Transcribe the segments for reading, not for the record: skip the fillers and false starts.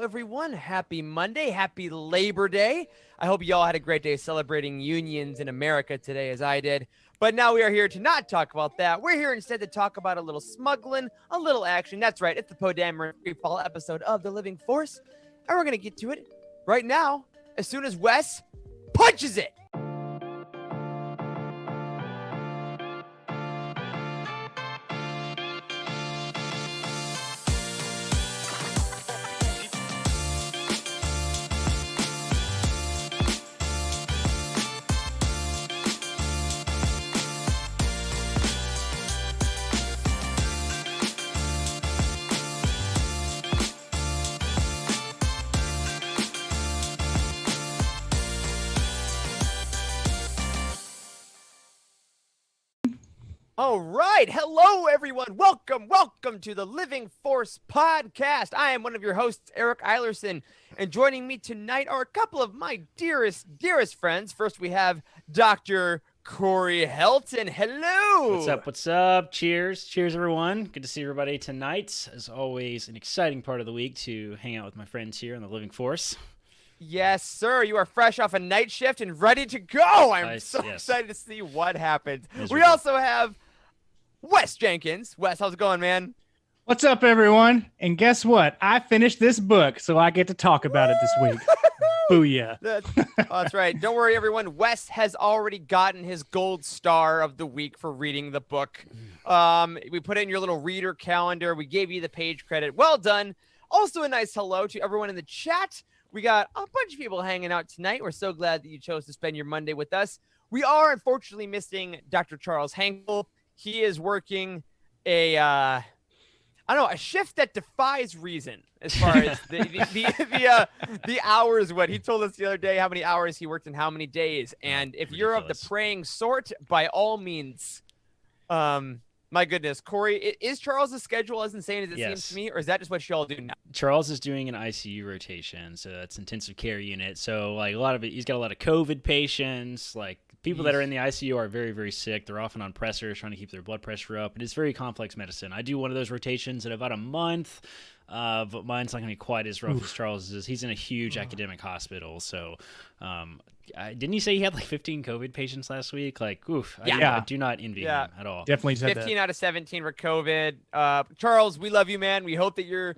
everyone. Happy Monday. Happy Labor Day. I hope you all had a great day celebrating unions in America today, as I did. But now we are here to not talk about that. We're here instead to talk about a little smuggling, a little action. That's right. It's the Poe Dameron free fall episode of The Living Force. And we're going to get to it right now, as soon as Wes punches it. All right. Hello, everyone. Welcome to the Living Force podcast. I am one of your hosts, Eric Eilerson, and joining me tonight are a couple of my dearest friends. First, we have Dr. Corey Helton. Hello. What's up? Cheers, everyone. Good to see everybody tonight. As always, an exciting part of the week to hang out with my friends here on the Living Force. Yes, sir. You are fresh off a night shift and ready to go. I'm Nice, so yes. excited to see what happens. Miserable. We also have Wes Jenkins. Wes, how's it going, man? What's up, everyone? And guess what? I finished this book, so I get to talk about it this week. Booyah. That's right. Don't worry, everyone. Wes has already gotten his gold star of the week for reading the book. We put it in your little reader calendar. We gave you the page credit. Well done. Also, a nice hello to everyone in the chat. We got a bunch of people hanging out tonight. We're so glad that you chose to spend your Monday with us. We are unfortunately missing Dr. Charles Hankel. He is working a shift that defies reason as far as the hours. What he told us the other day, how many hours he worked in how many days. And if you're of the praying sort, by all means, my goodness, Corey, is Charles' schedule as insane as it seems to me, or is that just what you all do now? Charles is doing an ICU rotation, so that's intensive care unit. So like a lot of it, he's got a lot of COVID patients, like people that are in the ICU are very, very sick. They're often on pressors trying to keep their blood pressure up. And it's very complex medicine. I do one of those rotations in about a month, but mine's not going to be quite as rough as Charles is. He's in a huge academic hospital. So didn't he say he had like 15 COVID patients last week? Like, oof. I do not envy him at all. Definitely said 15 that. out of 17 were COVID. Charles, we love you, man. We hope that you're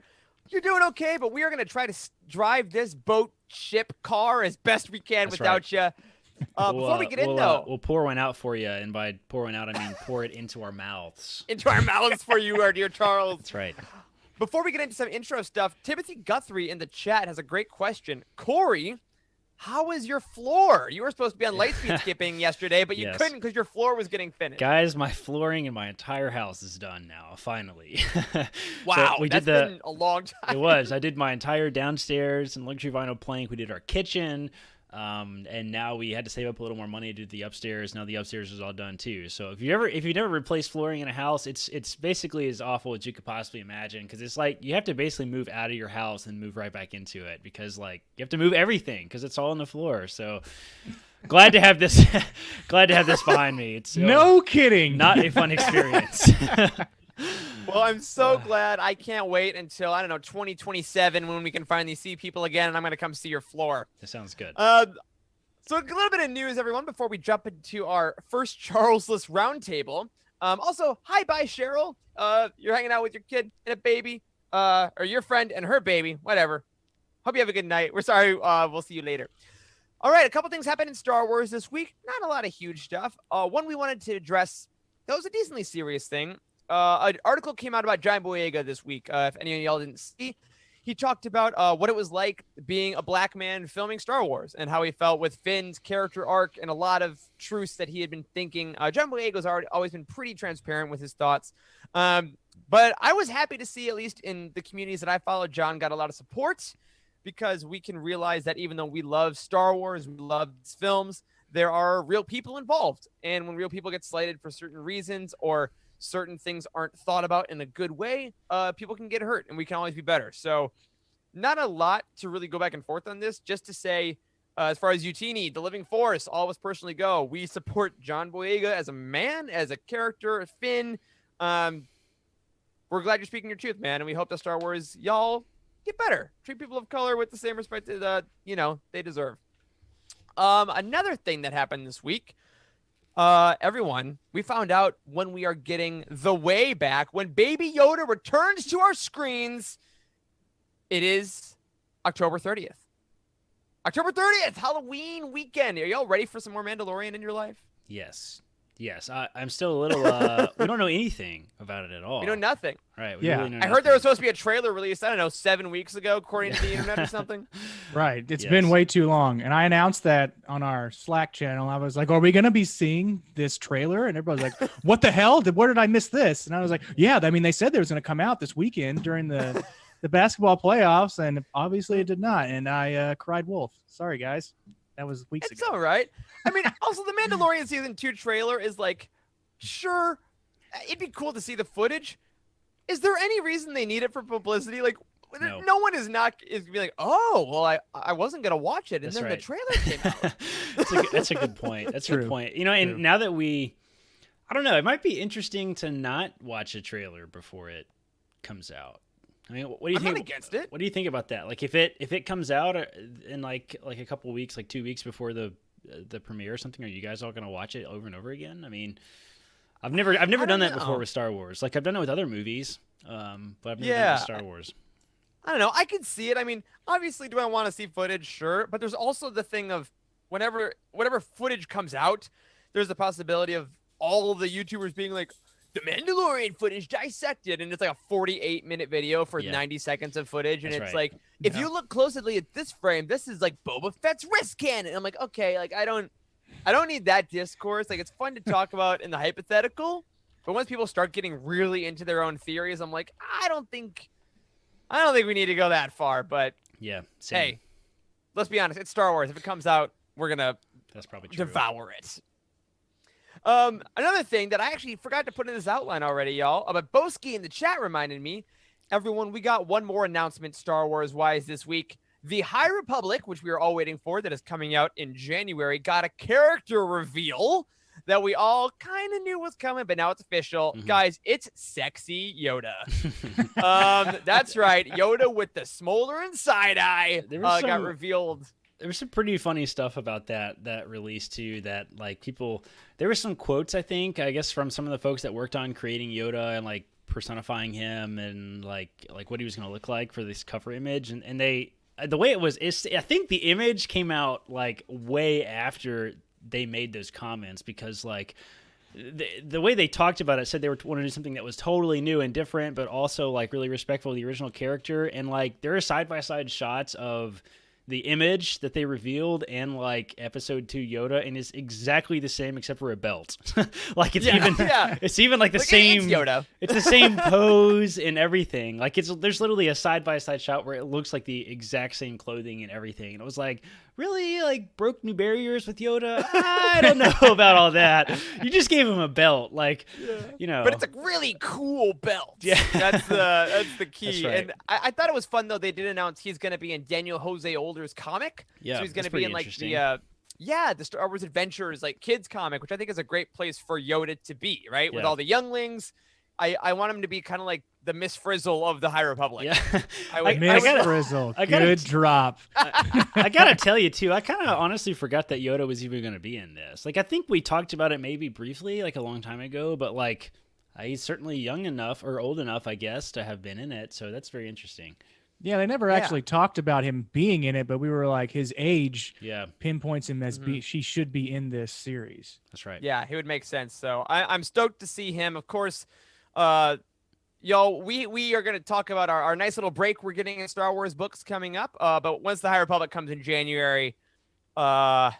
doing okay, but we are going to try to drive this boat, ship, car as best we can without you. Before we get in, though, we'll pour one out for you, and by pour one out, I mean pour it into our mouths. Into our mouths for you, our dear Charles. That's right. Before we get into some intro stuff, Timothy Guthrie in the chat has a great question. Corey, how is your floor? You were supposed to be on Lightspeed skipping yesterday, but you couldn't because your floor was getting finished. Guys, my flooring in my entire house is done now, finally. Wow, so that's been a long time. It was. I did my entire downstairs and luxury vinyl plank. We did our kitchen. And now we had to save up a little more money to do the upstairs. Now the upstairs is all done too. So if you've never replaced flooring in a house, it's basically as awful as you could possibly imagine. Because it's like you have to basically move out of your house and move right back into it because like you have to move everything because it's all on the floor. So glad to have this behind me. It's no kidding. Not a fun experience. Well, I'm so glad. I can't wait until, 2027 when we can finally see people again, and I'm going to come see your floor. That sounds good. So a little bit of news, everyone, before we jump into our first Charles-less roundtable. Also, hi, bye, Cheryl. You're hanging out with your kid and a baby, or your friend and her baby, whatever. Hope you have a good night. We're sorry. We'll see you later. All right, a couple things happened in Star Wars this week. Not a lot of huge stuff. One we wanted to address, that was a decently serious thing. An article came out about John Boyega this week. If any of y'all didn't see, he talked about what it was like being a black man filming Star Wars and how he felt with Finn's character arc and a lot of truths that he had been thinking. John Boyega's always been pretty transparent with his thoughts. But I was happy to see, at least in the communities that I follow, John got a lot of support because we can realize that even though we love Star Wars, we love these films, there are real people involved. And when real people get slighted for certain reasons or certain things aren't thought about in a good way, people can get hurt and we can always be better. So not a lot to really go back and forth on this, just to say, as far as Utini, the Living Force, all of us personally go, we support John Boyega as a man, as a character, Finn. We're glad you're speaking your truth, man. And we hope that Star Wars, y'all get better. Treat people of color with the same respect that they deserve. Another thing that happened this week, everyone, we found out when we are getting the way back, when Baby Yoda returns to our screens. It is October 30th. October 30th, Halloween weekend. Are y'all ready for some more Mandalorian in your life? Yes. I'm still a little. We don't know anything about it at all. We know nothing. Right. Yeah. Really know I heard nothing. there was supposed to be a trailer released, I don't know, 7 weeks ago, according to the internet or something. Right. It's Yes. been way too long. And I announced that on our Slack channel. I was like, are we going to be seeing this trailer? And everybody's like, what the hell? Where did I miss this? And I was like, yeah, I mean, they said there was going to come out this weekend during the basketball playoffs. And obviously it did not. And I cried wolf. Sorry, guys. That was weeks It's ago. all right. I mean, also, the Mandalorian Season 2 trailer is like, sure, it'd be cool to see the footage. Is there any reason they need it for publicity? Like, no one is be like, oh, well, I wasn't gonna watch it, and That's then right. the trailer came out. That's a good point. That's a True. good point. And now that I don't know, it might be interesting to not watch a trailer before it comes out. I mean, what do you I'm think? not against it. What do you think about that? Like, if it comes out in like a couple weeks, like 2 weeks before the premiere or something, are you guys all gonna watch it over and over again? I mean, I've never done that before with Star Wars. Like, I've done it with other movies, but I've never done it with Star Wars. I don't know. I can see it. I mean, obviously, do I want to see footage? Sure. But there's also the thing of whatever footage comes out, there's the possibility of all of the YouTubers being like, the Mandalorian footage dissected. And it's like a 48-minute video for 90 seconds of footage. And That's it's right. like, if you look closely at this frame, this is like Boba Fett's wrist cannon. I'm like, okay, like I don't need that discourse. Like, it's fun to talk about in the hypothetical. But once people start getting really into their own theories, I'm like, I don't think we need to go that far, but Yeah. Same. hey, let's be honest. It's Star Wars. If it comes out, we're going to That's probably true. devour it. Another thing that I actually forgot to put in this outline already, y'all, but Boski in the chat reminded me, everyone, we got one more announcement Star Wars-wise this week. The High Republic, which we were all waiting for, that is coming out in January, got a character reveal that we all kind of knew was coming, but now it's official. Mhm. Guys, it's sexy Yoda. That's right. Yoda with the smoldering side eye There was got some- revealed. There was some pretty funny stuff about that release too. That like there were some quotes I guess from some of the folks that worked on creating Yoda and like personifying him and like what he was going to look like for this cover image. And they the way it was, I think the image came out like way after they made those comments because like the way they talked about it said they want to do something that was totally new and different, but also like really respectful of the original character. And like there are side by side shots of the image that they revealed and like episode 2 Yoda, and it's exactly the same except for a belt. Like it's even like the same It's Yoda. It's the same pose and everything. Like there's literally a side by side shot where it looks like the exact same clothing and everything. And it was like, really, like broke new barriers with Yoda? I don't know about all that. You just gave him a belt, like But it's a really cool belt. Yeah. That's the key. That's right. And I thought it was fun though. They did announce he's going to be in Daniel Jose Older's comic. Yeah, so he's going that's to be pretty in like interesting. the Star Wars Adventures like kids comic, which I think is a great place for Yoda to be, right? With Yeah. all the younglings. I want him to be kind of like the Miss Frizzle of the High Republic. Yeah. Miss gotta- Frizzle. I gotta- Good drop. I gotta tell you too, I kind of honestly forgot that Yoda was even going to be in this. Like, I think we talked about it maybe briefly, like a long time ago, but like, he's certainly young enough or old enough, I guess, to have been in it. So that's very interesting. Yeah, they never actually talked about him being in it, but we were like, his age Yeah, pinpoints him as she should be in this series. that's right. Yeah, he would make sense. So I'm stoked to see him. Of course, y'all, we are going to talk about our nice little break we're getting in Star Wars books coming up. But once the High Republic comes in January, we're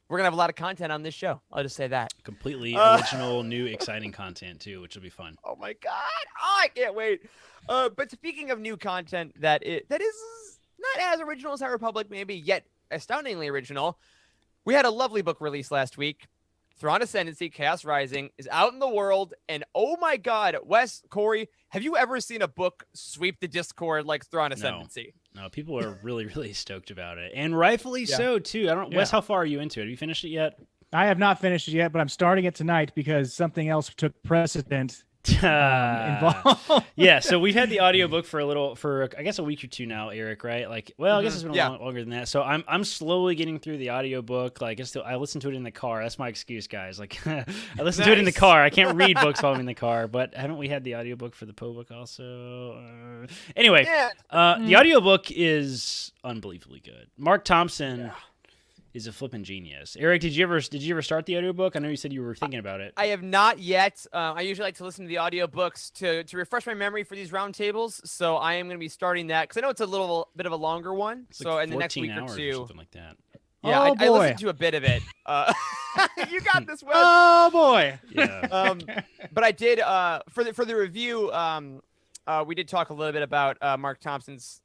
going to have a lot of content on this show. I'll just say that. Completely original, new, exciting content too, which will be fun. Oh my God. Oh, I can't wait. But speaking of new content that is not as original as High Republic, maybe yet astoundingly original, we had a lovely book release last week. Thrawn Ascendancy, Chaos Rising is out in the world. And oh my God, Wes, Corey, have you ever seen a book sweep the Discord like Thrawn Ascendancy? No, people are really, really stoked about it, and rightfully so too. I don't, Wes, how far are you into it? Have you finished it yet? I have not finished it yet, but I'm starting it tonight because something else took precedent involved. Yeah, so we've had the audiobook for I guess a week or two now, Eric, right? Like, well, I guess it's been longer than that. So I'm slowly getting through the audiobook. Like, I listen to it in the car. That's my excuse, guys. Like, I listen to it in the car. I can't read books while I'm in the car, but haven't we had the audiobook for the Poe book also? Anyway, the audiobook is unbelievably good. Mark Thompson is a flippin' genius. Eric, did you ever start the audiobook? I know you said you were thinking about it. I have not yet. I usually like to listen to the audiobooks to refresh my memory for these roundtables. So I am going to be starting that because I know it's a little bit of a longer one. It's so like in the next week or two, something like that. Yeah, I listened to a bit of it. You got this, Will. Oh boy. Yeah. But I did for the review. We did talk a little bit about Mark Thompson's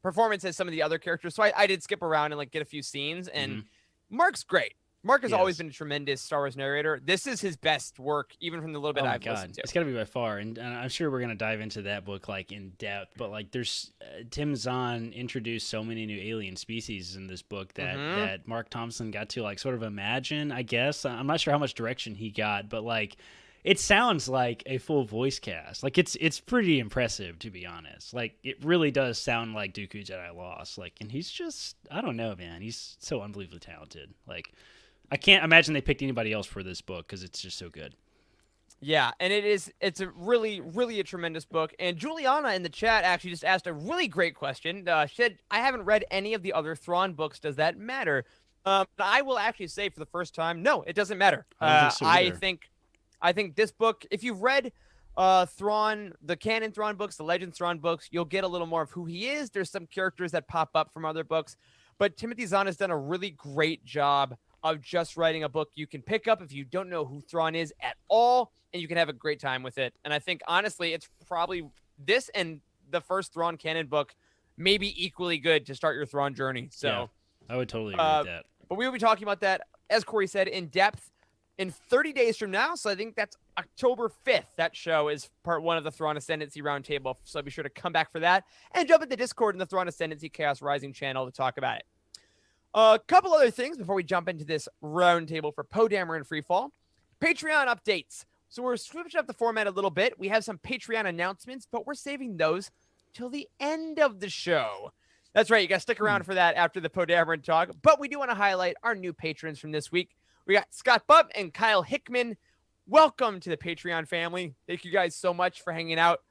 performance as some of the other characters. So I did skip around and like get a few scenes, and Mark's great. Mark has always been a tremendous Star Wars narrator. This is his best work, even from the little bit I've listened to. It's got to be by far, and I'm sure we're gonna dive into that book like in depth. But like, there's Tim Zahn introduced so many new alien species in this book that Mark Thompson got to like sort of imagine. I guess I'm not sure how much direction he got, but like, it sounds like a full voice cast. Like it's pretty impressive, to be honest. Like it really does sound like Dooku Jedi Lost. Like, and he's just, I don't know, man. He's so unbelievably talented. Like, I can't imagine they picked anybody else for this book because it's just so good. Yeah, and it's a really, really a tremendous book. And Juliana in the chat actually just asked a really great question. She said, I haven't read any of the other Thrawn books. Does that matter? I will actually say for the first time, no, it doesn't matter. I think this book, if you've read Thrawn, the canon Thrawn books, the Legends Thrawn books, you'll get a little more of who he is. There's some characters that pop up from other books, but Timothy Zahn has done a really great job of just writing a book you can pick up if you don't know who Thrawn is at all, and you can have a great time with it. And I think, honestly, it's probably this and the first Thrawn canon book maybe equally good to start your Thrawn journey. So yeah, I would totally agree with that. But we will be talking about that, as Corey said, in depth in 30 days from now. So I think that's October 5th. That show is part one of the Thrawn Ascendancy Roundtable. So be sure to come back for that and jump into Discord in the Thrawn Ascendancy Chaos Rising channel to talk about it. A couple other things before we jump into this roundtable for Poe Dameron Freefall. Patreon updates. So we're switching up the format a little bit. We have some Patreon announcements, but we're saving those till the end of the show. That's right. You got to stick around for that after the Poe Dameron talk. But we do want to highlight our new patrons from this week. We got Scott Bubb and Kyle Hickman. Welcome to the Patreon family. Thank you guys so much for hanging out.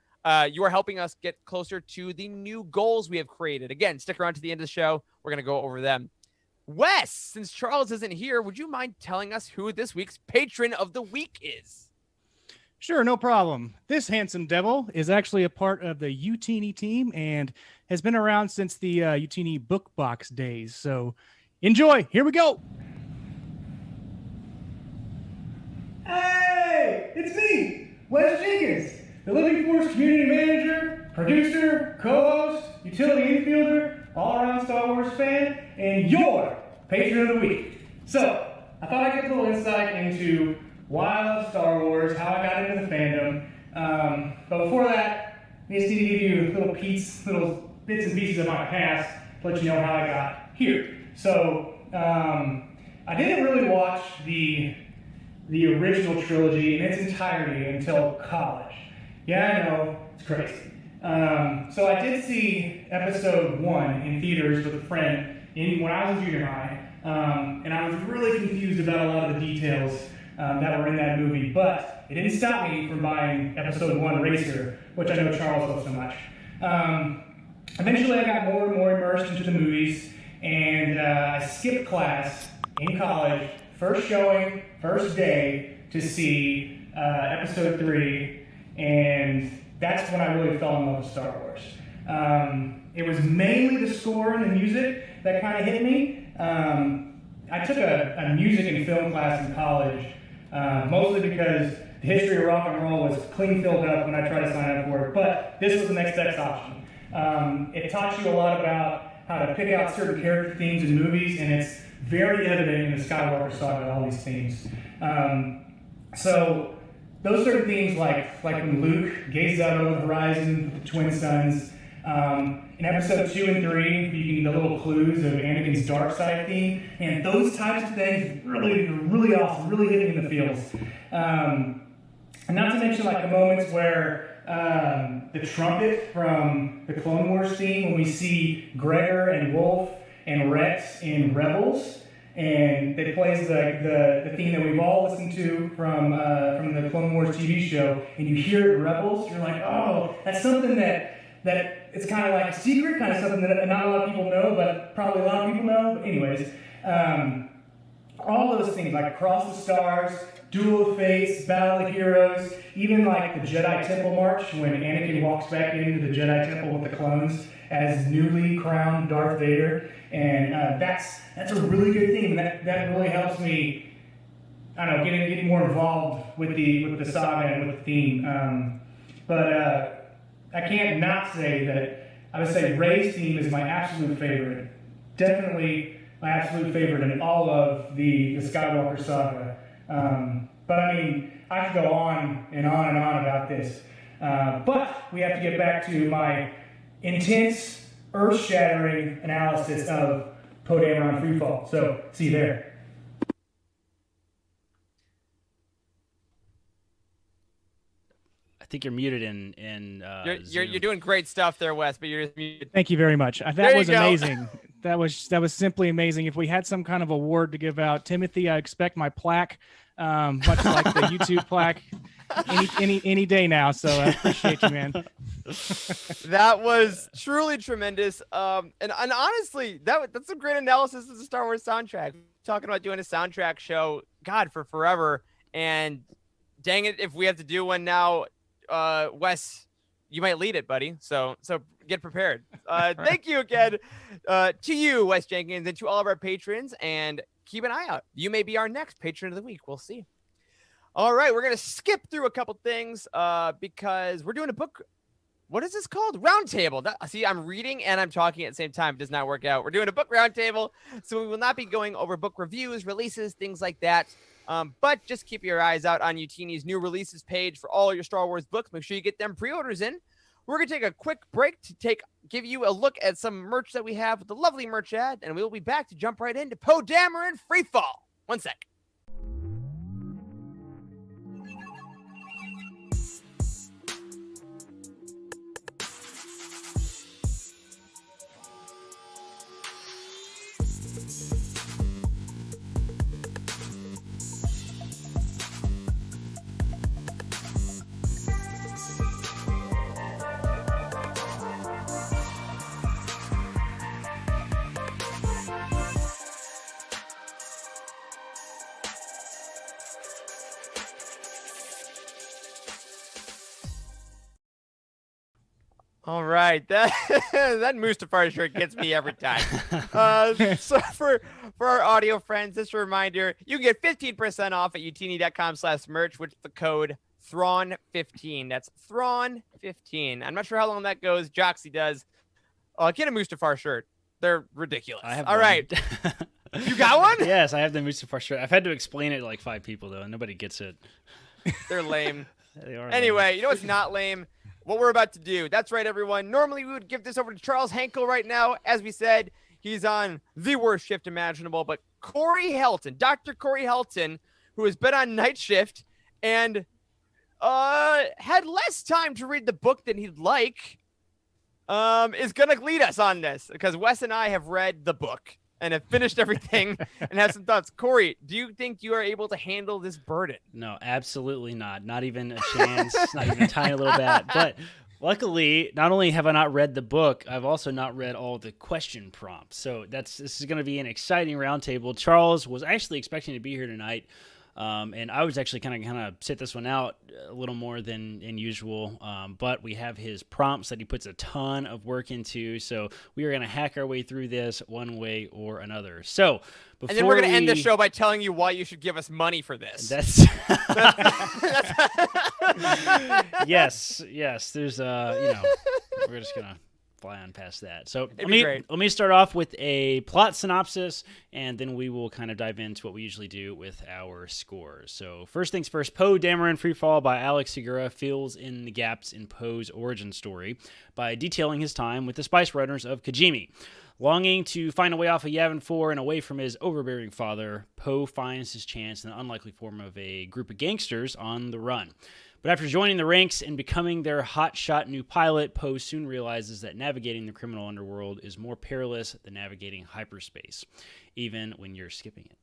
You are helping us get closer to the new goals we have created. Again, stick around to the end of the show. We're going to go over them. Wes, since Charles isn't here, would you mind telling us who this week's patron of the week is? Sure, no problem. This handsome devil is actually a part of the Utini team and has been around since the Utini book box days. So enjoy. Here we go. Hey, it's me, Wes Jenkins, the Living Force community manager, producer, co-host, utility infielder, all-around Star Wars fan, and your patron of the week. So, I thought I'd give a little insight into why I love Star Wars, how I got into the fandom. But before that, I just need to give you little bits and pieces of my past to let you know how I got here. So, I didn't really watch the original trilogy in its entirety until college. Yeah, I know, it's crazy. So I did see episode 1 in theaters with a friend when I was in junior high, and I was really confused about a lot of the details that were in that movie, but it didn't stop me from buying episode 1 Racer, which I know Charles loves so much. Eventually I got more and more immersed into the movies, and I skipped class in college, first showing, first day, to see episode 3, and that's when I really fell in love with Star Wars. It was mainly the score and the music that kind of hit me. I took a music and film class in college, mostly because the history of rock and roll was clean filled up when I tried to sign up for it, but this was the next best option. It taught you a lot about how to pick out certain character themes in movies, and it's very evident in the Skywalker saga, all these themes. So those certain themes, like when Luke gazes out over the horizon with the twin suns, in episode 2 and 3, you get the little clues of Anakin's dark side theme, and those types of things really awesome, really hit me in the feels. And not to mention like the moments where the trumpet from the Clone Wars theme, when we see Gregor and Wolf and Rex in Rebels, and it plays the theme that we've all listened to from the Clone Wars TV show, and you hear it in Rebels, you're like, oh, that's something that it's kind of like a secret, kind of something that not a lot of people know, but probably a lot of people know. But anyways, all those things, like Across the Stars, Duel of Fates, Battle of the Heroes, even like the Jedi Temple March, when Anakin walks back into the Jedi Temple with the clones as newly crowned Darth Vader. And that's a really good thing. That really helps me, I don't know, get more involved with the saga and with the theme. But I can't not say that I would say Rey's theme is my absolute favorite. Definitely my absolute favorite in all of the Skywalker saga. But I mean, I could go on and on and on about this. But we have to get back to my intense, earth-shattering analysis of Poe Dameron Freefall. So, see you there. I think you're muted in you're doing great stuff there, Wes, but you're just muted. Thank you very much. That There you was go. amazing. That was simply amazing. If we had some kind of award to give out, Timothy, I expect my plaque, much like the YouTube plaque, any day now. So I appreciate you, man. That was truly tremendous. And honestly, that's a great analysis of the Star Wars soundtrack. Talking about doing a soundtrack show, God, for forever. And dang it, if we have to do one now, Wes, you might lead it, buddy. So get prepared. Thank you again to you, Wes Jenkins, and to all of our patrons. And keep an eye out. You may be our next patron of the week. We'll see. All right, we're gonna skip through a couple things because we're doing a book. What is this called? Roundtable. See, I'm reading and I'm talking at the same time. It does not work out. We're doing a book roundtable, so we will not be going over book reviews, releases, things like that. But just keep your eyes out on Utini's new releases page for all your Star Wars books. Make sure you get them pre-orders in. We're going to take a quick break to give you a look at some merch that we have with the lovely merch ad, and we'll be back to jump right into Poe Dameron Freefall. 1 sec. All right, that Mustafar shirt gets me every time. So for our audio friends, just a reminder, you can get 15% off at utini.com/merch with the code Thrawn15. That's Thrawn15. I'm not sure how long that goes. Joxy does. Get a Mustafar shirt. They're ridiculous. I have All one. right. You got one? Yes, I have the Mustafar shirt. I've had to explain it to like 5 people though, and nobody gets it. They're lame. They are Anyway, you know what's not lame? What we're about to do. That's right, everyone. Normally, we would give this over to Charles Henkel right now. As we said, he's on the worst shift imaginable. But Corey Helton, Dr. Corey Helton, who has been on night shift and had less time to read the book than he'd like, is going to lead us on this. Because Wes and I have read the book and have finished everything and have some thoughts. Corey, do you think you are able to handle this burden? No, absolutely not. Not even a chance. Not even a tiny little bit. But luckily, not only have I not read the book, I've also not read all the question prompts. So this is going to be an exciting roundtable. Charles was actually expecting to be here tonight. And I was actually kind of sit this one out a little more than usual. But we have his prompts that he puts a ton of work into. So we are going to hack our way through this one way or another. So before and then we're going to end the show by telling you why you should give us money for this. That's yes. There's we're just going to fly on past that. So let me start off with a plot synopsis, and then we will kind of dive into what we usually do with our scores. So first things first, Poe Dameron Freefall by Alex Segura fills in the gaps in Poe's origin story by detailing his time with the Spice Runners of Kijimi. Longing to find a way off of Yavin 4 and away from his overbearing father, Poe finds his chance in the unlikely form of a group of gangsters on the run. But after joining the ranks and becoming their hotshot new pilot, Poe soon realizes that navigating the criminal underworld is more perilous than navigating hyperspace, even when you're skipping it.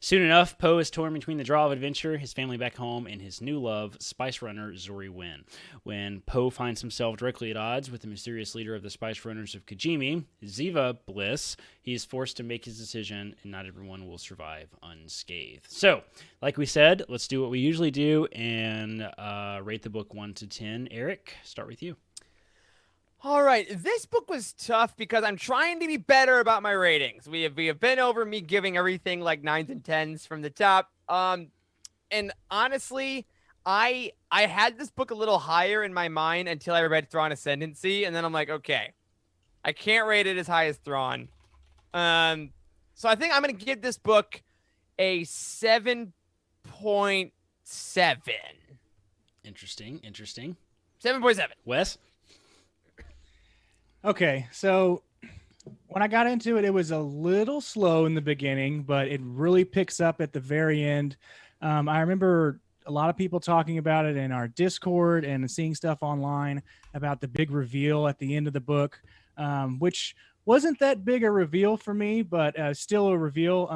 Soon enough, Poe is torn between the draw of adventure, his family back home, and his new love, Spice Runner Zori Wynn. When Poe finds himself directly at odds with the mysterious leader of the Spice Runners of Kijimi, Ziva Bliss, he is forced to make his decision, and not everyone will survive unscathed. So, like we said, let's do what we usually do and rate the book 1 to 10. Eric, start with you. All right, this book was tough because I'm trying to be better about my ratings. We have been over me giving everything like 9s and 10s from the top. And honestly, I had this book a little higher in my mind until I read Thrawn Ascendancy, and then I'm like, okay, I can't rate it as high as Thrawn. So I think I'm gonna give this book a 7.7. Interesting. 7.7. Wes? Okay, so when I got into it, it was a little slow in the beginning, but it really picks up at the very end. I remember a lot of people talking about it in our Discord and seeing stuff online about the big reveal at the end of the book, which wasn't that big a reveal for me, but still a reveal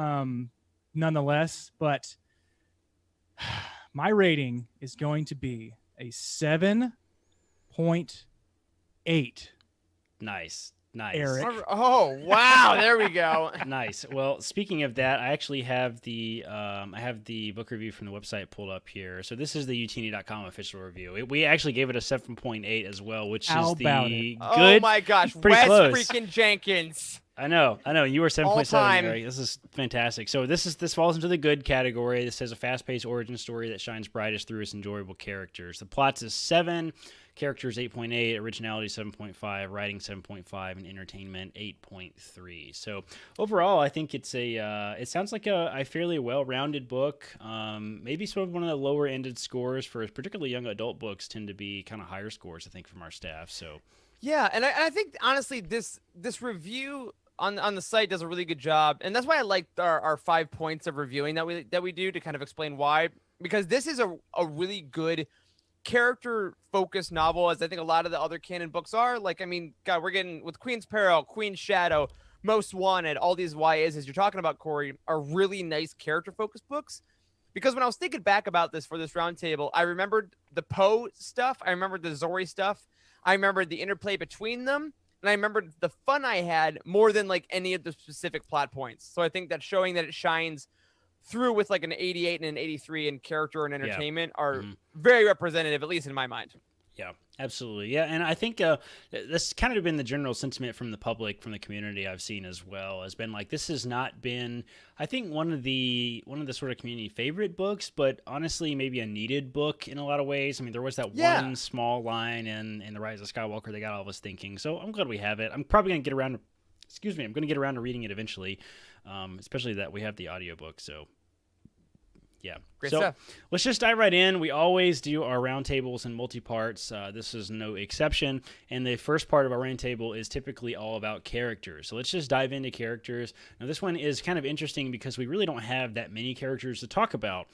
nonetheless. But my rating is going to be a 7.8. Nice. Eric. Oh, wow. There we go. Nice. Well, speaking of that, I actually have the book review from the website pulled up here. So this is the utini.com official review. We actually gave it a 7.8 as well, which How is about the Oh good. my gosh. pretty Wes close. freaking Jenkins. I know. You were 7.7. time. Eric. This is fantastic. So this falls into the good category. This has a fast-paced origin story that shines brightest through its enjoyable characters. The plot's is 7. Characters 8.8, originality 7.5, writing 7.5, and entertainment 8.3. So overall, I think it's it sounds like a fairly well-rounded book. Maybe sort of one of the lower-ended scores for particularly young adult books tend to be kind of higher scores, I think, from our staff. So Yeah, and I think honestly this review on the site does a really good job, and that's why I like our 5 points of reviewing that we do to kind of explain why, because this is a really good character focused novel, as I think a lot of the other canon books are. Like, I mean, God, we're getting with Queen's Peril, Queen's Shadow, Most Wanted, all these YAs, as you're talking about, Corey, are really nice character focused books. Because when I was thinking back about this for this roundtable, I remembered the Poe stuff, I remembered the Zori stuff, I remembered the interplay between them, and I remembered the fun I had more than like any of the specific plot points. So I think that showing that it shines through with like an 88 and an 83 in character and entertainment are very representative, at least in my mind. yeah, absolutely. Yeah, and I think that's kind of been the general sentiment from the public, from the community I've seen as well, has been like, this has not been, I think, one of the sort of community favorite books, but honestly maybe a needed book in a lot of ways. I mean, there was that one small line in The Rise of Skywalker that got all of us thinking. So I'm glad we have it. I'm probably going to get around to reading it eventually, especially that we have the audiobook. So yeah. Great so stuff. Let's just dive right in. We always do our roundtables in multi-parts. This is no exception. And the first part of our roundtable is typically all about characters. So let's just dive into characters. Now, this one is kind of interesting because we really don't have that many characters to talk about,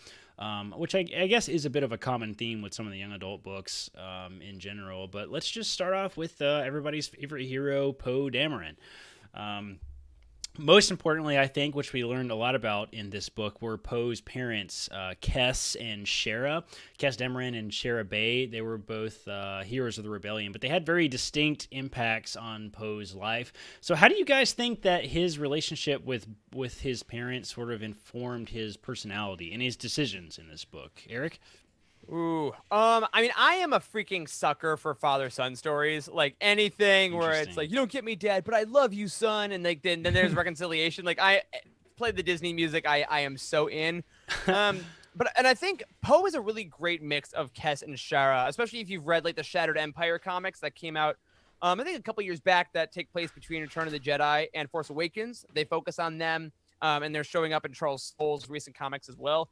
which I guess is a bit of a common theme with some of the young adult books in general. But let's just start off with everybody's favorite hero, Poe Dameron. Most importantly, I think, which we learned a lot about in this book, were Poe's parents, Kes and Shara. Kes Dameron and Shara Bay. They were both heroes of the rebellion, but they had very distinct impacts on Poe's life. So how do you guys think that his relationship with his parents sort of informed his personality and his decisions in this book? Eric? Ooh, I mean, I am a freaking sucker for father-son stories. Like anything where it's like, you don't get me, Dad, but I love you, son, and like then there's reconciliation. Like I played the Disney music, I am so in. But I think Poe is a really great mix of Kes and Shara, especially if you've read like the Shattered Empire comics that came out, I think a couple years back, that take place between Return of the Jedi and Force Awakens. They focus on them, and they're showing up in Charles Soule's recent comics as well.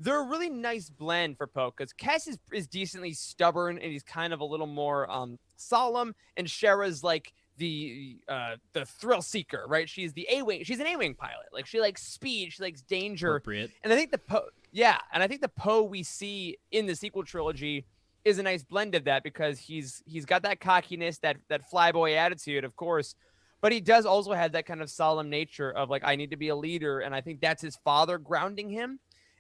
They're a really nice blend for Poe because Kes is decently stubborn and he's kind of a little more solemn, and Shara's like the thrill seeker, right? She's the A-wing. She's an A-wing pilot. Like she likes speed. She likes danger. Appropriate. And I think the Poe we see in the sequel trilogy is a nice blend of that, because he's got that cockiness, that flyboy attitude, of course, but he does also have that kind of solemn nature of like, I need to be a leader. And I think that's his father grounding him.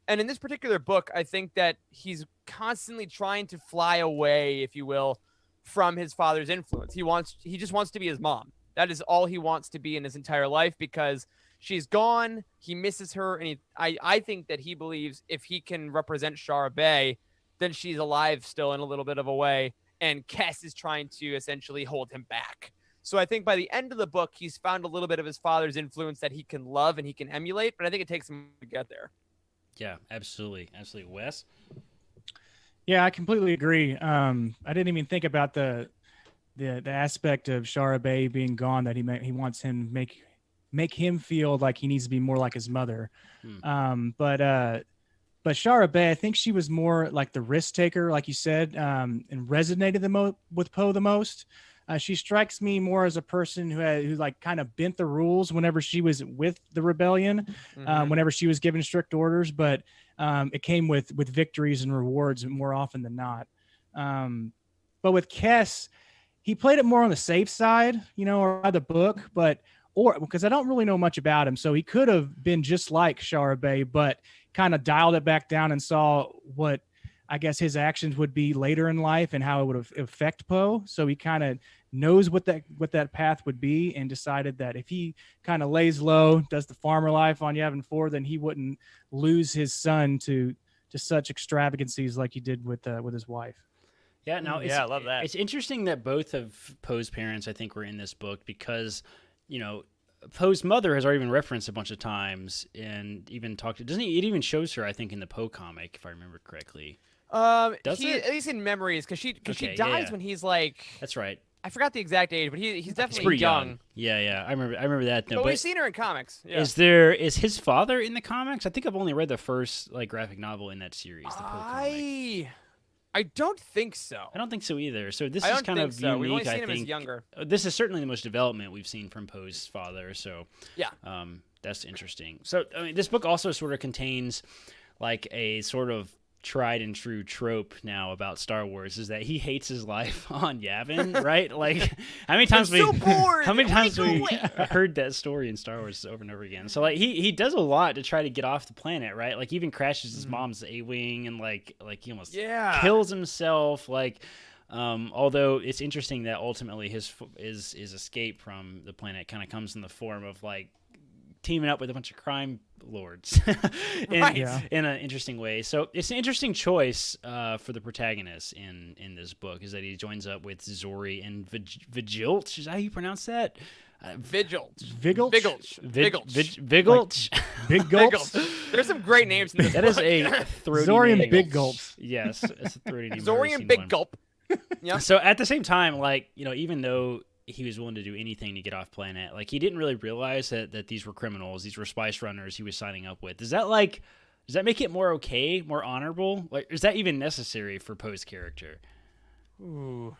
And in this particular book, I think that he's constantly trying to fly away, if you will, from his father's influence. He just wants to be his mom. That is all he wants to be in his entire life, because she's gone. He misses her. And I think that he believes if he can represent Shara Bay, then she's alive still in a little bit of a way. And Kes is trying to essentially hold him back. So I think by the end of the book, he's found a little bit of his father's influence that he can love and he can emulate. But I think it takes him to get there. Yeah, absolutely. Absolutely. Wes? Yeah, I completely agree. I didn't even think about the aspect of Shara Bay being gone, that he wants him make him feel like he needs to be more like his mother. But Shara Bay, I think she was more like the risk taker, like you said, and resonated with Poe the most. She strikes me more as a person who like kind of bent the rules whenever she was with the rebellion, whenever she was given strict orders, but it came with victories and rewards more often than not. But with Kes, he played it more on the safe side, or by the book, or because I don't really know much about him. So he could have been just like Shara Bay, but kind of dialed it back down and saw what I guess his actions would be later in life and how it would affect Poe. So he kind of knows what that path would be, and decided that if he kind of lays low, does the farmer life on Yavin 4, then he wouldn't lose his son to such extravagancies like he did with his wife. Yeah, no, I love that. It's interesting that both of Poe's parents, I think, were in this book, because, Poe's mother has already been referenced a bunch of times, and even it even shows her, I think, in the Poe comic, if I remember correctly. At least in memories, because she dies when he's like, that's right. I forgot the exact age, but he's definitely pretty young. Yeah, I remember that. No, but we've seen her in comics. Yeah. Is his father in the comics? I think I've only read the first graphic novel in that series, the Poe comic. I don't think so. I don't think so either. So this is kind of unique. We've only seen I him think as younger. This is certainly the most development we've seen from Poe's father. So yeah, that's interesting. So I mean, this book also sort of contains like a sort of tried and true trope now about Star Wars, is that he hates his life on Yavin, right? Like how many times we heard that story in Star Wars over and over again. So like he does a lot to try to get off the planet, right? Like he even crashes his mom's A-wing, and like he almost kills himself. Like although it's interesting that ultimately his escape from the planet kind of comes in the form of like teaming up with a bunch of crime lords in an interesting way. So it's an interesting choice for the protagonist in this book, is that he joins up with Zori and Vigilch. Is that how you pronounce that? Vigilch. Big gulps. There's some great names in this That book. Is a throaty Zori name. and Big Gulps. Yes, it's a throaty name. Zori and Big Gulp. Yeah. So at the same time, like, even though he was willing to do anything to get off planet, like he didn't really realize that these were criminals, these were spice runners he was signing up with. Does that make it more okay, more honorable? Like, is that even necessary for Poe's character? Ooh.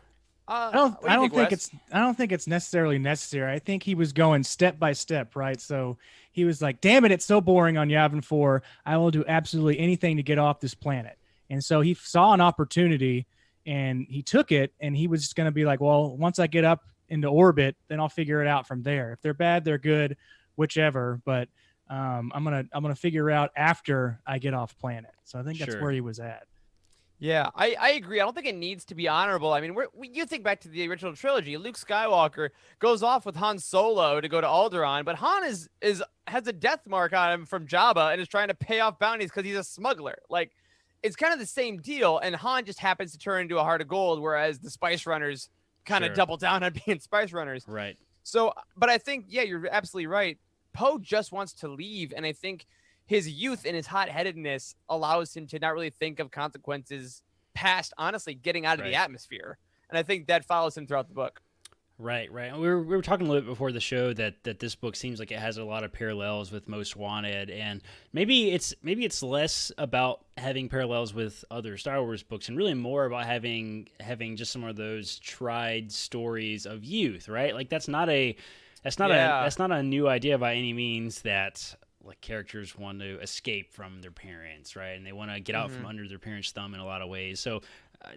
I don't think it's necessarily necessary. I think he was going step by step, right? So he was like, damn it, it's so boring on Yavin 4. I will do absolutely anything to get off this planet. And so he saw an opportunity and he took it, and he was just going to be like, well, once I get up into orbit, then I'll figure it out from there. If they're bad, they're good, whichever. But I'm gonna figure out after I get off planet. So I think that's where he was at. Yeah, I agree. I don't think it needs to be honorable. I mean, you think back to the original trilogy. Luke Skywalker goes off with Han Solo to go to Alderaan, but Han has a death mark on him from Jabba and is trying to pay off bounties because he's a smuggler. Like, it's kind of the same deal. And Han just happens to turn into a heart of gold, whereas the Spice Runners kind of double down on being Spice Runners. Right. So, but I think, you're absolutely right. Poe just wants to leave. And I think his youth and his hot-headedness allows him to not really think of consequences past, honestly, getting out of the atmosphere. And I think that follows him throughout the book. Right. We were talking a little bit before the show that this book seems like it has a lot of parallels with Most Wanted, and maybe it's less about having parallels with other Star Wars books and really more about having just some of those tried stories of youth, right? Like that's not a new idea by any means, that like characters want to escape from their parents, right? And they want to get out from under their parents' thumb in a lot of ways. So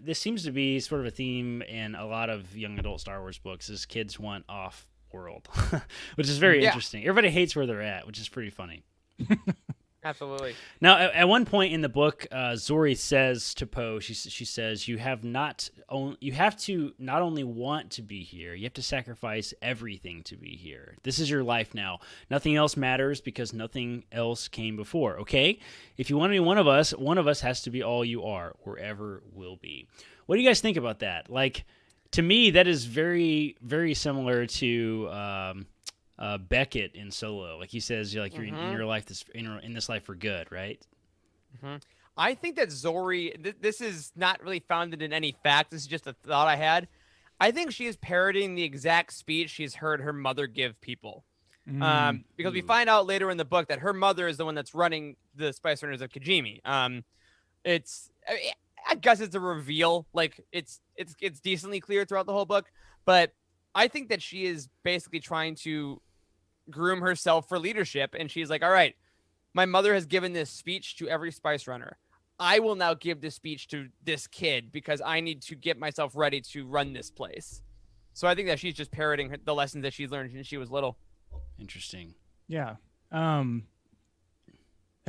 this seems to be sort of a theme in a lot of young adult Star Wars books, is kids want off world, which is very interesting. Everybody hates where they're at, which is pretty funny. Absolutely. Now, at one point in the book, Zori says to Poe, she says, you have to not only want to be here, you have to sacrifice everything to be here. This is your life now. Nothing else matters because nothing else came before, okay? If you want to be one of us has to be all you are, or ever will be. What do you guys think about that? Like, to me, that is very, very similar to Beckett in Solo. Like he says, like you're in your life, in this life for good, right? I think that Zori, this is not really founded in any fact. This is just a thought I had. I think she is parroting the exact speech she's heard her mother give people. Because we find out later in the book that her mother is the one that's running the Spice Runners of Kijimi. I guess it's a reveal. Like it's decently clear throughout the whole book, but I think that she is basically trying to groom herself for leadership. And she's like, all right, my mother has given this speech to every Spice Runner. I will now give this speech to this kid because I need to get myself ready to run this place. So I think that she's just parroting the lessons that she's learned since she was little. Interesting. Yeah. That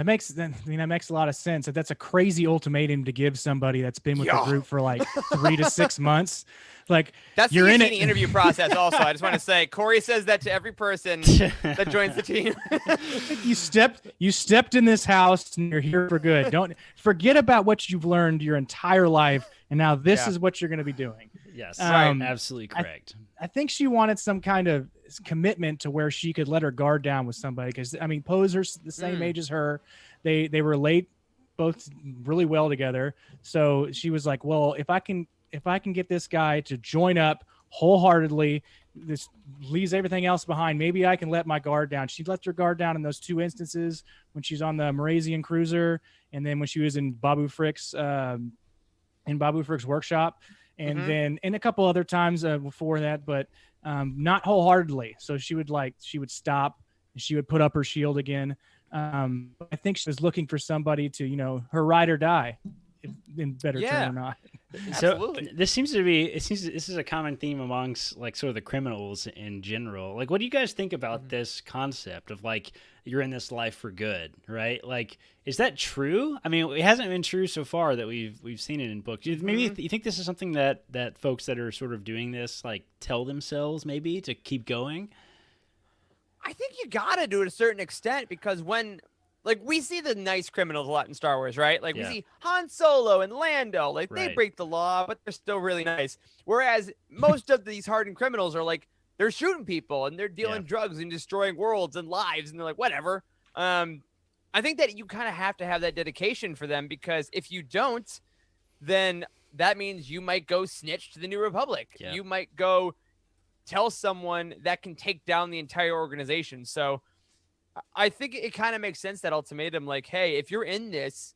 makes a lot of sense. That's a crazy ultimatum to give somebody that's been with the group for like 3 to 6 months. Like that's you're in the interview process. Also, I just want to say, Corey says that to every person that joins the team. You stepped in this house and you're here for good. Don't forget about what you've learned your entire life, and now this is what you're going to be doing. Yes, absolutely correct. I think she wanted some kind of commitment to where she could let her guard down with somebody, because I mean, Poe's the same age as her. They relate both really well together. So she was like, well, if I can get this guy to join up wholeheartedly, this leaves everything else behind, maybe I can let my guard down. She let her guard down in those 2 instances, when she's on the Marazian cruiser, and then when she was in Babu Frick's workshop, and then in a couple other times before that, but not wholeheartedly. So she would stop and she would put up her shield again. I think she was looking for somebody to, her ride or die, in better term or not. So this is a common theme amongst like sort of the criminals in general. Like, what do you guys think about this concept of like, you're in this life for good, right? Like, is that true? I mean, it hasn't been true so far that we've seen it in books. Maybe you think this is something that folks that are sort of doing this like tell themselves maybe to keep going? I think you gotta do it to a certain extent, because when, like, we see the nice criminals a lot in Star Wars, right? Like, we see Han Solo and Lando. Like, they break the law, but they're still really nice. Whereas most of these hardened criminals are, like, they're shooting people and they're dealing drugs and destroying worlds and lives. And they're like, whatever. I think that you kind of have to have that dedication for them, because if you don't, then that means you might go snitch to the New Republic. You might go tell someone that can take down the entire organization. So I think it kind of makes sense, that ultimatum, like, hey, if you're in this,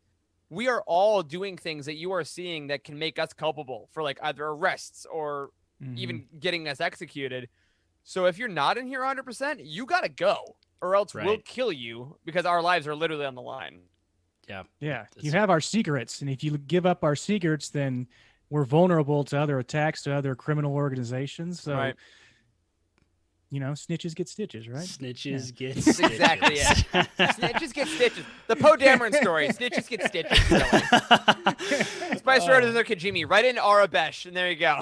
we are all doing things that you are seeing that can make us culpable for like either arrests or even getting us executed. So if you're not in here 100%, you got to go, or else we'll kill you, because our lives are literally on the line. Yeah. You have our secrets, and if you give up our secrets, then we're vulnerable to other attacks, to other criminal organizations. So snitches get stitches, right? Snitches get stitches. Exactly, Snitches get stitches. The Poe Dameron story. Snitches get stitches. Spice Runners of Kijimi, right in Arabesh, and there you go.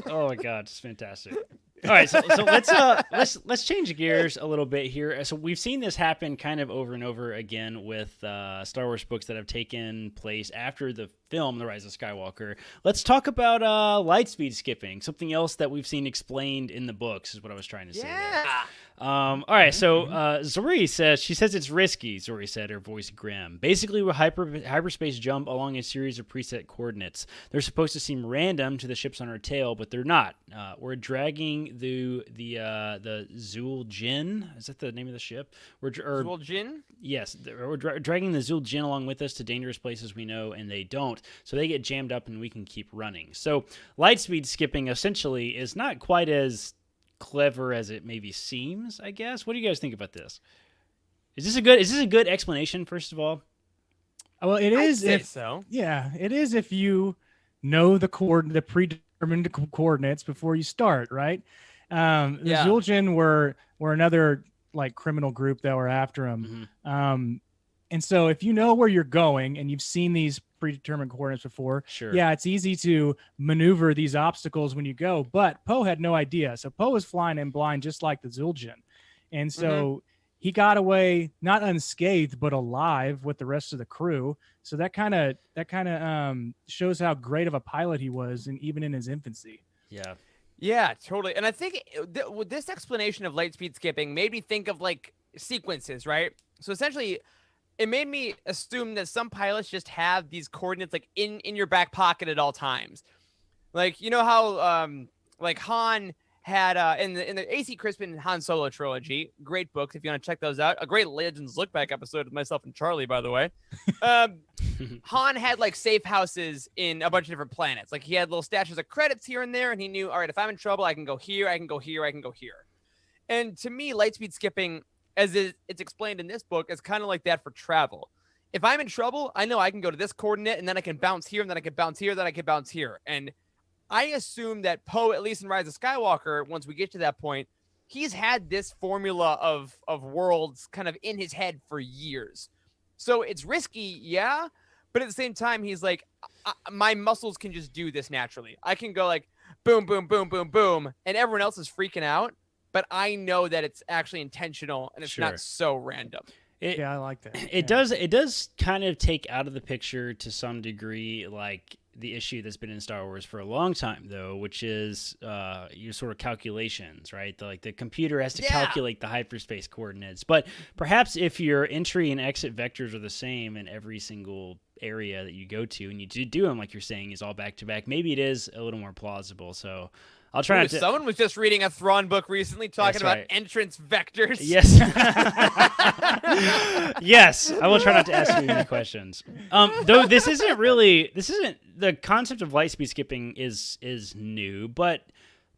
Oh my God, it's fantastic. All right, so let's change gears a little bit here. So we've seen this happen kind of over and over again with Star Wars books that have taken place after the film The Rise of Skywalker. Let's talk about lightspeed skipping, something else that we've seen explained in the books is what I was trying to say. All right, so Zori says it's risky. Zori said, her voice grim. Basically, we hyperspace jump along a series of preset coordinates. They're supposed to seem random to the ships on our tail, but they're not. We're dragging the Zul Jin. Is that the name of the ship? Zul Jin? Yes, we're dragging the Zul Jin along with us to dangerous places we know, and they don't. So they get jammed up, and we can keep running. So lightspeed skipping essentially is not quite as clever as it maybe seems, I guess. What do you guys think about this? Is this a good explanation, first of all? Well, it is I'd say so. Yeah, it is if you know the predetermined coordinates before you start, right? The Zul'jin were another like criminal group that were after him. And so if you know where you're going and you've seen these predetermined coordinates before, sure, yeah, it's easy to maneuver these obstacles when you go. But Poe had no idea. So Poe was flying in blind just like the Zul'jin. And so he got away not unscathed, but alive with the rest of the crew. So that kind of shows how great of a pilot he was, and even in his infancy. Yeah, totally. And I think with this explanation of light speed skipping made me think of like sequences, right? So essentially, it made me assume that some pilots just have these coordinates like in your back pocket at all times. Like, you know how like Han had in the AC Crispin Han Solo trilogy, great books if you want to check those out. A great Legends look back episode with myself and Charlie, by the way. Han had like safe houses in a bunch of different planets. Like he had little stashes of credits here and there, and he knew, all right, if I'm in trouble, I can go here, I can go here, I can go here. And to me, lightspeed skipping, as it's explained in this book, is kind of like that for travel. If I'm in trouble, I know I can go to this coordinate, and then I can bounce here, and then I can bounce here, then I can bounce here. And I assume that Poe, at least in Rise of Skywalker, once we get to that point, he's had this formula of worlds kind of in his head for years. So it's risky, yeah, but at the same time, he's like, my muscles can just do this naturally. I can go like boom, boom, boom, boom, boom, and everyone else is freaking out. But I know that it's actually intentional and it's not so random. Yeah, I like that. It does kind of take out of the picture to some degree, like the issue that's been in Star Wars for a long time, though, which is your sort of calculations, right? The computer has to calculate the hyperspace coordinates. But perhaps if your entry and exit vectors are the same in every single area that you go to, and you do them like you're saying is all back to back, maybe it is a little more plausible. So I'll try not to. Someone was just reading a Thrawn book recently talking about entrance vectors. Yes. Yes. I will try not to ask you any questions. Though this isn't the concept of lightspeed skipping is new, but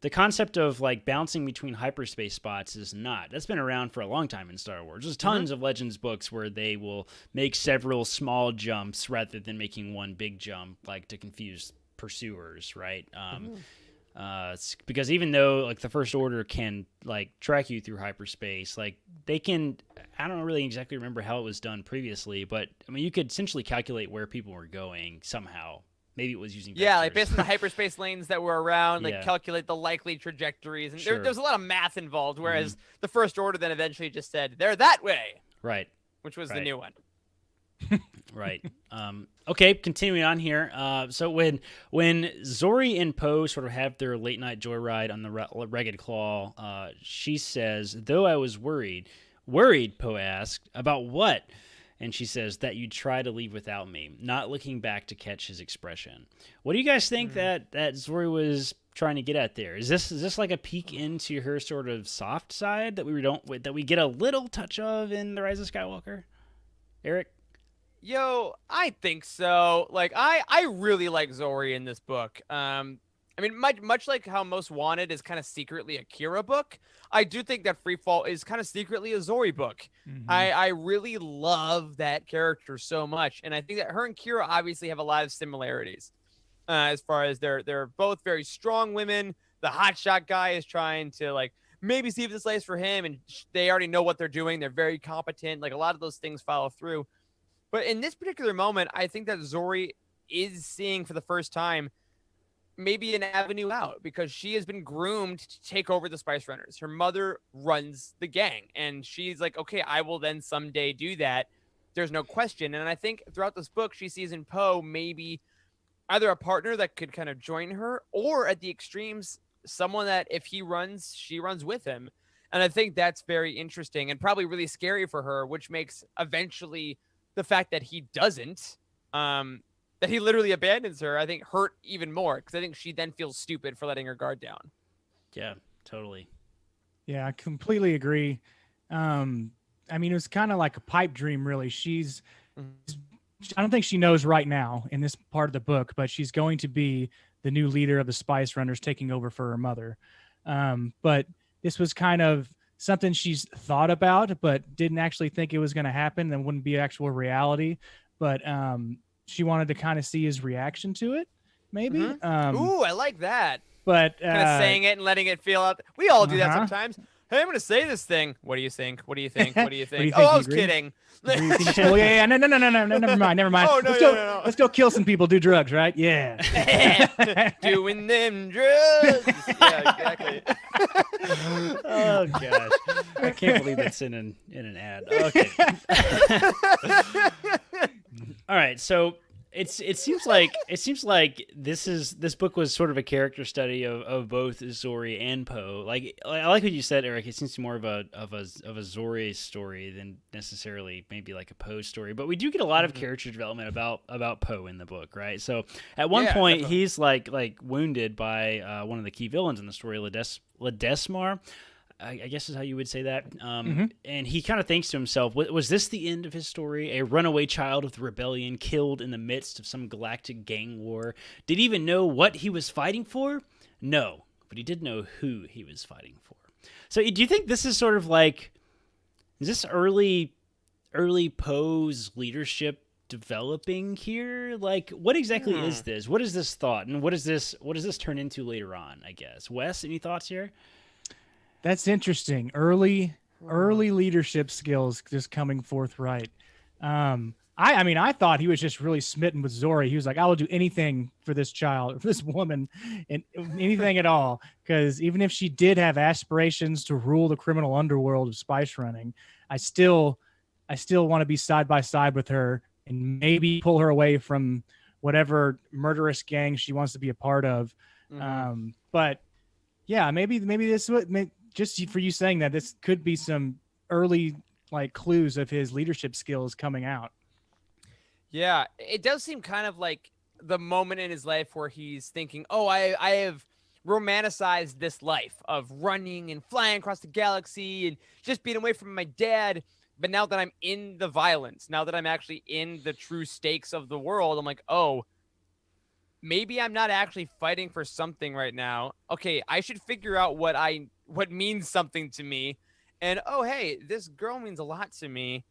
the concept of like bouncing between hyperspace spots is not. That's been around for a long time in Star Wars. There's tons of Legends books where they will make several small jumps rather than making one big jump, like to confuse pursuers, right? Because even though like the First Order can like track you through hyperspace, like they can, I don't really exactly remember how it was done previously, but I mean you could essentially calculate where people were going somehow. Maybe it was using vectors. Like based on the hyperspace lanes that were around, like calculate the likely trajectories, and there's a lot of math involved. Whereas the First Order then eventually just said they're that way, right? Which was the new one. Right. Okay, continuing on here. So when Zori and Poe sort of have their late night joyride on the Ragged Claw, she says, "Though I was worried." Worried, Poe asked, "About what?" And she says, "That you'd try to leave without me," not looking back to catch his expression. What do you guys think that Zori was trying to get at there? Is this like a peek into her sort of soft side that we get a little touch of in The Rise of Skywalker? Eric? Yo, I think so. Like, I really like Zori in this book. I mean, much like how Most Wanted is kind of secretly a Kira book, I do think that Freefall is kind of secretly a Zori book. I really love that character so much, and I think that her and Kira obviously have a lot of similarities. As far as they're both very strong women. The hotshot guy is trying to like maybe see if this lays for him, and they already know what they're doing. They're very competent. Like a lot of those things follow through. But in this particular moment, I think that Zori is seeing for the first time maybe an avenue out because she has been groomed to take over the Spice Runners. Her mother runs the gang, and she's like, okay, I will then someday do that. There's no question. And I think throughout this book, she sees in Poe maybe either a partner that could kind of join her, or at the extremes, someone that if he runs, she runs with him. And I think that's very interesting and probably really scary for her, which makes eventually the fact that he doesn't, that he literally abandons her, I think hurt even more, because I think she then feels stupid for letting her guard down. Yeah, totally. Yeah, I completely agree. I mean, it was kind of like a pipe dream, really. I don't think she knows right now in this part of the book, but she's going to be the new leader of the Spice Runners, taking over for her mother. But this was kind of something she's thought about, but didn't actually think it was going to happen and wouldn't be actual reality. But she wanted to kind of see his reaction to it, maybe. Ooh, I like that. But kind of saying it and letting it feel out. We all do that sometimes. Hey, I'm going to say this thing. What do you think? What do you think? What do you think? Oh, I was kidding. Oh, yeah, no, never mind. Oh, no, let's go kill some people, do drugs, right? Yeah. Doing them drugs. Yeah, exactly. Oh, gosh. I can't believe that's in an ad. Okay. All right, so it seems like this book was sort of a character study of both Zori and Poe. Like I like what you said, Eric. It seems more of a Zori story than necessarily maybe like a Poe story. But we do get a lot of character development about Poe in the book, right? So at one point definitely. He's like wounded by one of the key villains in the story, Ledesmar. I guess is how you would say that. And he kind of thinks to himself, was this the end of his story? A runaway child of the rebellion killed in the midst of some galactic gang war. Did he even know what he was fighting for? No, but he did know who he was fighting for. So do you think this is sort of like, is this early Poe's leadership developing here? Like, what exactly is this? What is this thought? And what does this turn into later on, I guess? Wes, any thoughts here? That's interesting. Early leadership skills just coming forth right. I mean, I thought he was just really smitten with Zori. He was like, I will do anything for this child, for this woman, and anything at all. Because even if she did have aspirations to rule the criminal underworld of spice running, I still want to be side by side with her and maybe pull her away from whatever murderous gang she wants to be a part of. But yeah, maybe this would just for you saying that this could be some early like clues of his leadership skills coming out. Yeah, it does seem kind of like the moment in his life where he's thinking, oh, I have romanticized this life of running and flying across the galaxy and just being away from my dad. But now that I'm in the violence, now that I'm actually in the true stakes of the world, I'm like, oh, maybe I'm not actually fighting for something right now. Okay, I should figure out what means something to me. And, oh, hey, this girl means a lot to me.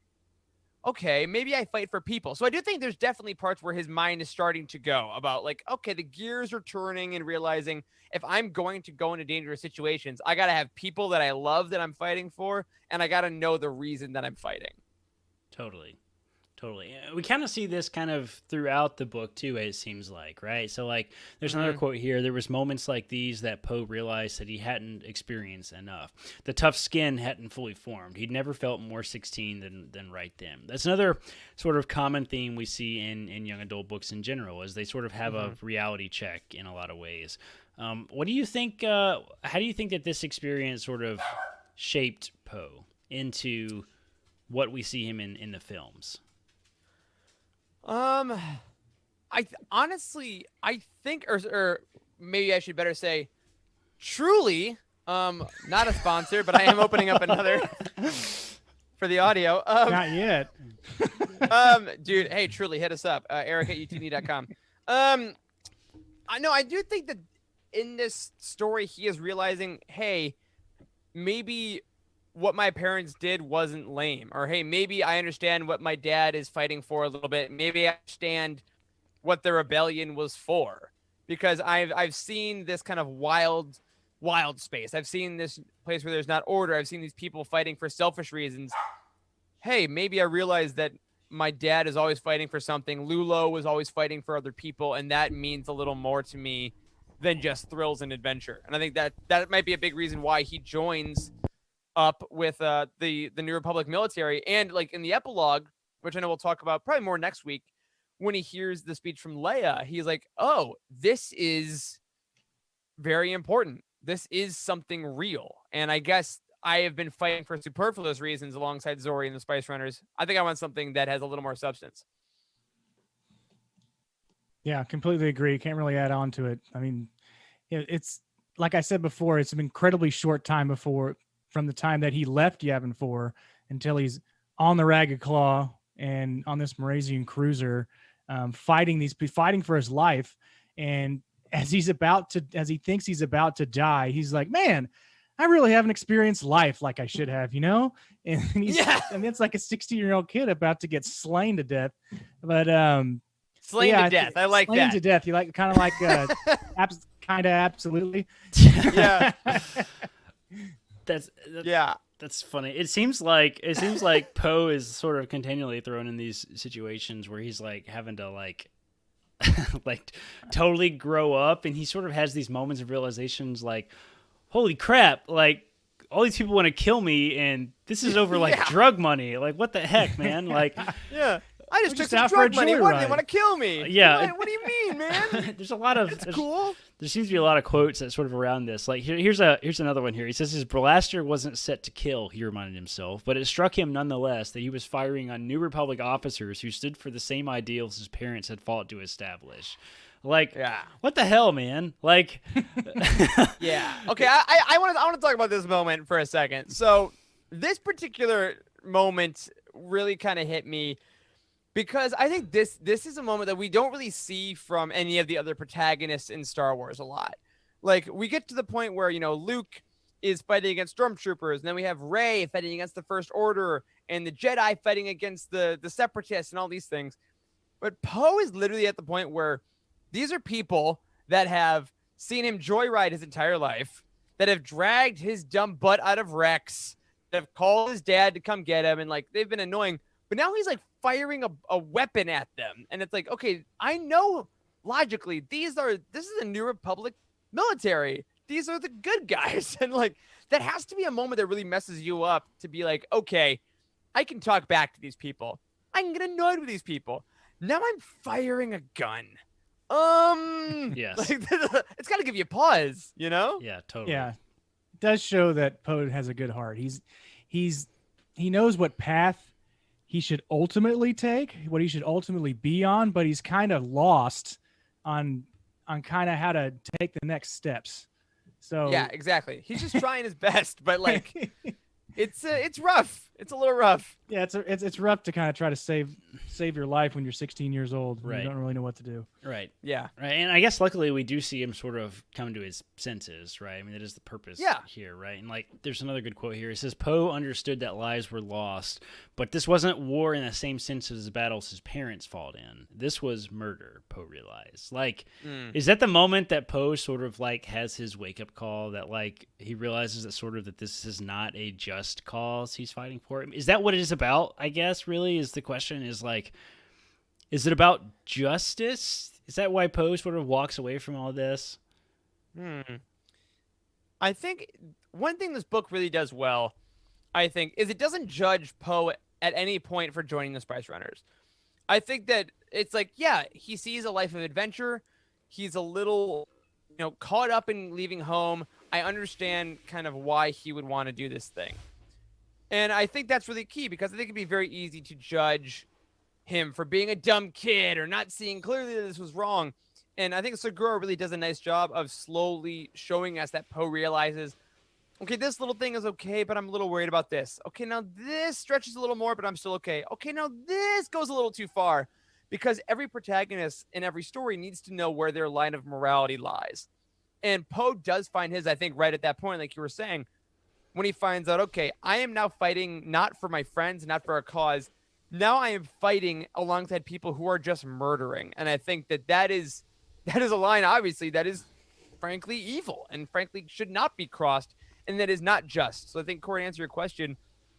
Okay, maybe I fight for people. So I do think there's definitely parts where his mind is starting to go about like, okay, the gears are turning and realizing if I'm going to go into dangerous situations, I got to have people that I love that I'm fighting for, and I got to know the reason that I'm fighting. Totally. We kind of see this kind of throughout the book too, it seems like, right? So like there's another quote here. There was moments like these that Poe realized that he hadn't experienced enough. The tough skin hadn't fully formed. He'd never felt more 16 than right then. That's another sort of common theme we see in young adult books in general, is they sort of have a reality check in a lot of ways. What do you think, how do you think that this experience sort of shaped Poe into what we see him in the films? Honestly, I think, or maybe I should better say, truly, not a sponsor, but I am opening up another for the audio. Not yet. Dude, hey, truly, hit us up, eric@utd.com. I do think that in this story, he is realizing, hey, maybe what my parents did wasn't lame, or hey, maybe I understand what my dad is fighting for a little bit. Maybe I understand what the rebellion was for, because I've seen this kind of wild space. I've seen this place where there's not order. I've seen these people fighting for selfish reasons. Hey, maybe I realized that my dad is always fighting for something. Lulo was always fighting for other people, and that means a little more to me than just thrills and adventure. And I think that might be a big reason why he joins up with the New Republic military. And like in the epilogue, which I know we'll talk about probably more next week, when he hears the speech from Leia, he's like, oh, this is very important. This is something real. And I guess I have been fighting for superfluous reasons alongside Zori and the Spice Runners. I think I want something that has a little more substance. Yeah, completely agree. Can't really add on to it. I mean, it's like I said before, it's an incredibly short time from the time that he left Yavin 4 until he's on the Ragged Claw and on this Morazian cruiser, fighting for his life. And as he thinks he's about to die, he's like, man, I really haven't experienced life like I should have, And and it's like a 16-year-old kid about to get slain to death. But slain to death. I like slain that. to death. You like kind of like absolutely. Yeah. That's yeah. That's funny. It seems like Poe is sort of continually thrown in these situations where he's like having to like totally grow up, and he sort of has these moments of realizations like, holy crap, like all these people want to kill me and this is over like drug money. Like what the heck, man? Like yeah. I just took just out some for a drug money. What, they joyride. want to kill me? Yeah. What do you mean, man? there's a lot of It's cool. There seems to be a lot of quotes that sort of around this. Like here's another one here. He says his blaster wasn't set to kill, he reminded himself, but it struck him nonetheless that he was firing on New Republic officers who stood for the same ideals his parents had fought to establish. Like, what the hell, man? Like, yeah. Okay, I want to talk about this moment for a second. So this particular moment really kind of hit me because I think this is a moment that we don't really see from any of the other protagonists in Star Wars a lot. Like, we get to the point where, Luke is fighting against stormtroopers, and then we have Rey fighting against the First Order, and the Jedi fighting against the Separatists and all these things. But Poe is literally at the point where these are people that have seen him joyride his entire life, that have dragged his dumb butt out of Rex, that have called his dad to come get him, and like they've been annoying. But now he's like firing a weapon at them, and it's like, okay, I know logically this is the New Republic military. These are the good guys, and like that has to be a moment that really messes you up to be like, okay, I can talk back to these people. I can get annoyed with these people. Now I'm firing a gun. yes. Like, it's got to give you pause, Yeah, totally. Yeah, it does show that Poe has a good heart. He knows what path he should ultimately take, what he should ultimately be on, but he's kind of lost on kind of how to take the next steps. So yeah, exactly. He's just trying his best, but like it's rough. It's a little rough. Yeah, it's rough to kind of try to save your life when you're 16 years old. When Right. You don't really know what to do. Right. Yeah. Right. And I guess luckily we do see him sort of come to his senses, right? I mean, that is the purpose here, right? And like there's another good quote here. It says, Poe understood that lives were lost, but this wasn't war in the same sense as the battles his parents fought in. This was murder, Poe realized. Like, is that the moment that Poe sort of like has his wake up call, that like he realizes that sort of that this is not a just cause he's fighting for? Is that what it is about? I guess really is the question, is like, is it about justice? Is that why Poe sort of walks away from all this? I think one thing this book really does well, I think, is it doesn't judge Poe at any point for joining the Spice Runners. I think that it's like, yeah, he sees a life of adventure. He's a little, caught up in leaving home. I understand kind of why he would want to do this thing. And I think that's really key, because I think it'd be very easy to judge him for being a dumb kid or not seeing clearly that this was wrong. And I think Segura really does a nice job of slowly showing us that Poe realizes, okay, this little thing is okay, but I'm a little worried about this. Okay, now this stretches a little more, but I'm still okay. Okay, now this goes a little too far, because every protagonist in every story needs to know where their line of morality lies. And Poe does find his, I think, right at that point, like you were saying, when he finds out, okay, I am now fighting not for my friends, not for a cause. Now I am fighting alongside people who are just murdering. And I think that is a line, obviously, that is frankly evil and frankly should not be crossed, and that is not just. So I think, Corey, to answer your question,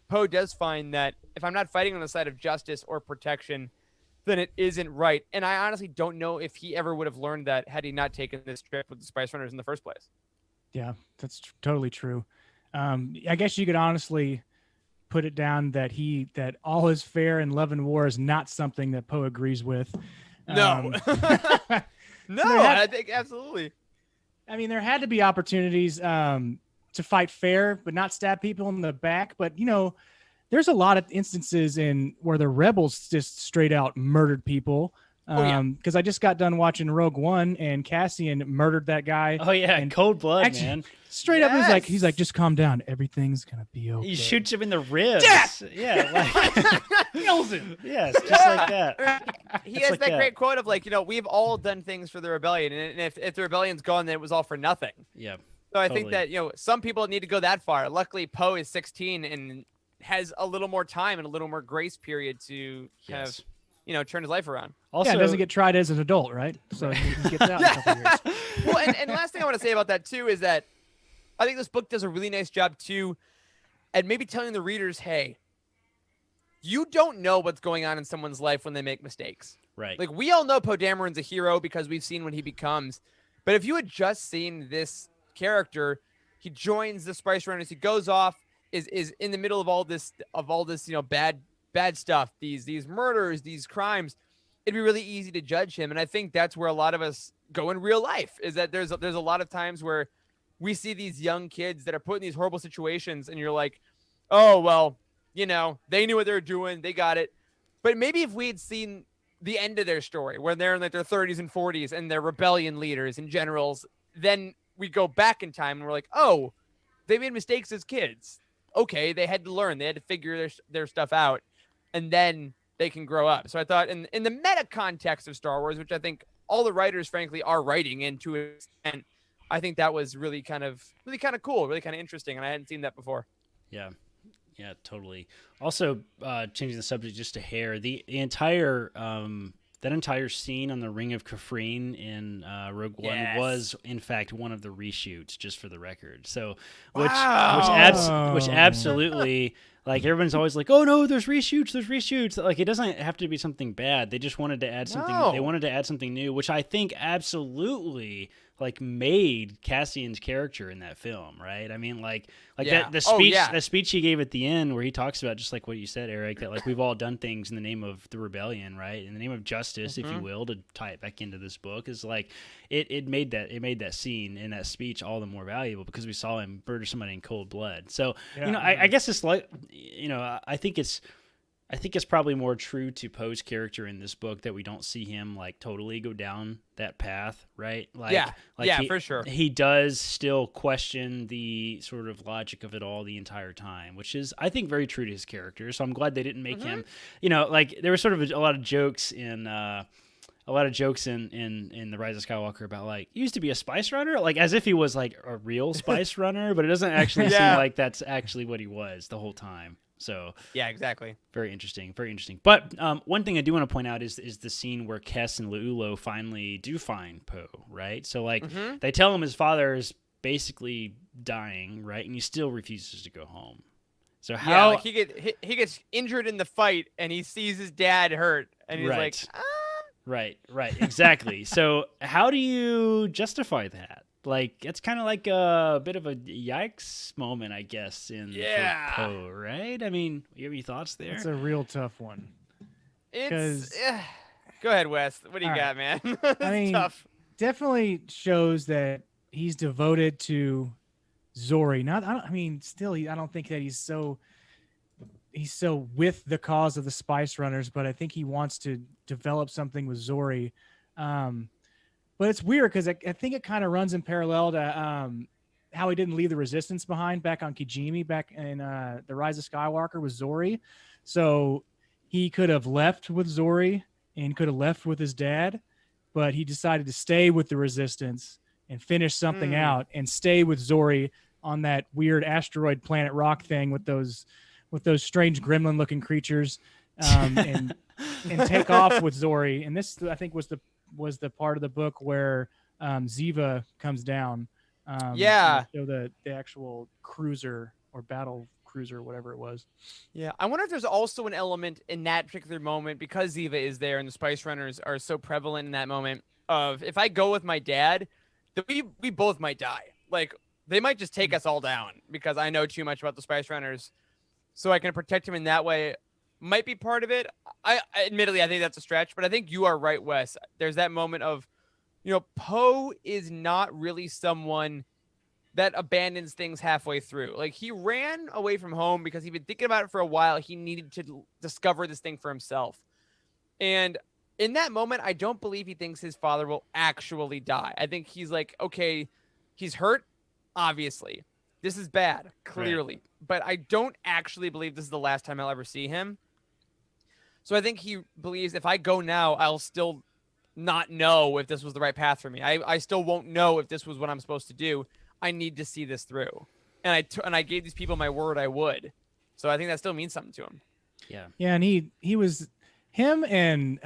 Poe does find that if I'm not fighting on the side of justice or protection, then it isn't right. And I honestly don't know if he ever would have learned that had he not taken this trip with the Spice Runners in the first place. Yeah, that's totally true. I guess you could honestly put it down that all is fair in love and war is not something that Poe agrees with. No. No, I think absolutely. I mean, there had to be opportunities to fight fair, but not stab people in the back. But there's a lot of instances where the rebels just straight out murdered people. Because I just got done watching Rogue One, and Cassian murdered that guy. Oh yeah, and cold blood, man. Straight up, he's like, just calm down. Everything's gonna be okay. He shoots him in the ribs. Death! Yeah, like Kills him. yes, just like that. He has that great quote of like, we've all done things for the rebellion, and if the rebellion's gone, then it was all for nothing. Yeah. So I think that some people need to go that far. Luckily, Poe is 16 and has a little more time and a little more grace period to kind of turn his life around. Also, doesn't get tried as an adult, right? So he gets out in a couple years. Well, and last thing I want to say about that too is that I think this book does a really nice job too at maybe telling the readers, hey, you don't know what's going on in someone's life when they make mistakes. Right. Like, we all know Poe Dameron's a hero because we've seen what he becomes. But if you had just seen this character, he joins the Spice Runners, he goes off, is in the middle of all this bad stuff, these murders, these crimes, it'd be really easy to judge him. And I think that's where a lot of us go in real life, is that there's a lot of times where we see these young kids that are put in these horrible situations, and you're like, oh, well, they knew what they were doing, they got it. But maybe if we had seen the end of their story, where they're in like their 30s and 40s and they're rebellion leaders and generals, then we go back in time and we're like, oh, they made mistakes as kids. Okay, they had to learn, they had to figure their stuff out, and then they can grow up. So I thought in the meta context of Star Wars, which I think all the writers, frankly, are writing into it, and I think that was really kind of cool, really kind of interesting, and I hadn't seen that before. Yeah, totally. Also, changing the subject just a hair, the entire that entire scene on the Ring of Kafrine in Rogue One was, in fact, one of the reshoots, just for the record. So, which absolutely, like, everyone's always like, oh no, there's reshoots. Like, it doesn't have to be something bad. They just wanted to add something. No. They wanted to add something new, which I think absolutely made Cassian's character in that film, right? I mean, the speech he gave at the end, where he talks about, just like what you said, Eric, that we've all done things in the name of the rebellion, right? In the name of justice, if you will, to tie it back into this book, is it made that scene in that speech all the more valuable because we saw him murder somebody in cold blood. So I guess it's I think it's probably more true to Poe's character in this book that we don't see him totally go down that path, right? For sure. He does still question the sort of logic of it all the entire time, which is, I think, very true to his character. So I'm glad they didn't make him, there was sort of a lot of jokes in the Rise of Skywalker about he used to be a spice runner, as if he was a real spice runner, but it doesn't actually seem like that's actually what he was the whole time. So yeah, exactly. Very interesting. But one thing I do want to point out is the scene where Kes and La'ulo finally do find Poe, right? So they tell him his father is basically dying, right? And he still refuses to go home. So how he gets injured in the fight, and he sees his dad hurt, and he's like, Right, exactly. So how do you justify that? It's kind of like a bit of a yikes moment, I guess, for Poe, right? I mean, you have any thoughts there? It's a real tough one. It's go ahead, Wes. What do you got, man? I mean, tough. Definitely shows that he's devoted to Zori. I don't think that he's so with the cause of the Spice Runners, but I think he wants to develop something with Zori. But it's weird because I think it kind of runs in parallel to how he didn't leave the Resistance behind back on Kijimi, back in the Rise of Skywalker with Zori. So he could have left with Zori and could have left with his dad, but he decided to stay with the Resistance and finish something out and stay with Zori on that weird asteroid planet rock thing with those strange gremlin-looking creatures, and take off with Zori. And this, I think, was the part of the book where Ziva comes down. So the actual cruiser or battle cruiser, whatever it was. Yeah, I wonder if there's also an element in that particular moment, because Ziva is there and the Spice Runners are so prevalent in that moment, of if I go with my dad, we both might die. They might just take us all down because I know too much about the Spice Runners, so I can protect him in that way. Might be part of it. Admittedly, I think that's a stretch, but I think you are right, Wes. There's that moment of, Poe is not really someone that abandons things halfway through. Like, he ran away from home because he'd been thinking about it for a while. He needed to discover this thing for himself. And in that moment, I don't believe he thinks his father will actually die. I think he's like, okay, he's hurt, obviously. This is bad, clearly. Right. But I don't actually believe this is the last time I'll ever see him. So I think he believes if I go now, I'll still not know if this was the right path for me. I still won't know if this was what I'm supposed to do. I need to see this through. And I gave these people my word I would. So I think that still means something to him. Yeah. Yeah, and he was him and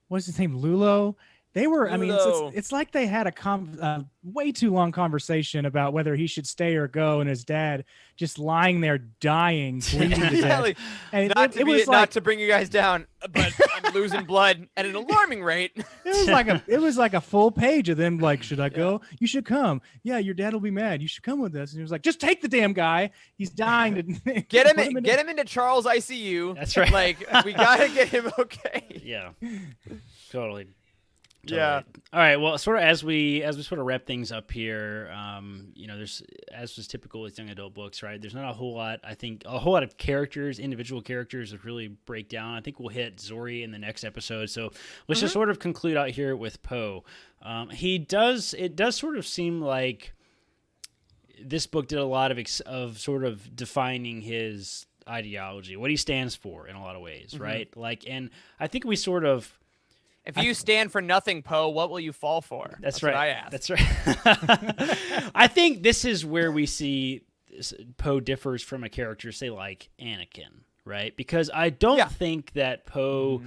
what's his name, Lulo. They were, I mean, it's like they had a way too long conversation about whether he should stay or go, and his dad just lying there dying, bleeding to death. Like, and it was not to bring you guys down, but I'm losing blood at an alarming rate. It was like a full page of them like, should I go? You should come. Yeah, your dad will be mad. You should come with us. And he was like, just take the damn guy. He's dying to get him into Charles ICU. That's right. Like, we gotta get him okay. Yeah, totally. Yeah. All right. Well, sort of as we sort of wrap things up here, there's, as was typical with young adult books, right? There's not a whole lot. I think a whole lot of characters, individual characters, that really break down. I think we'll hit Zori in the next episode. So let's just sort of conclude out here with Poe. It does sort of seem like this book did a lot of sort of defining his ideology, what he stands for in a lot of ways, right? Like, and I think we sort of. If you stand for nothing, Poe, what will you fall for? That's right. What I asked. That's right. I think this is where we see Poe differs from a character, say, like Anakin, right? Because I don't think that Poe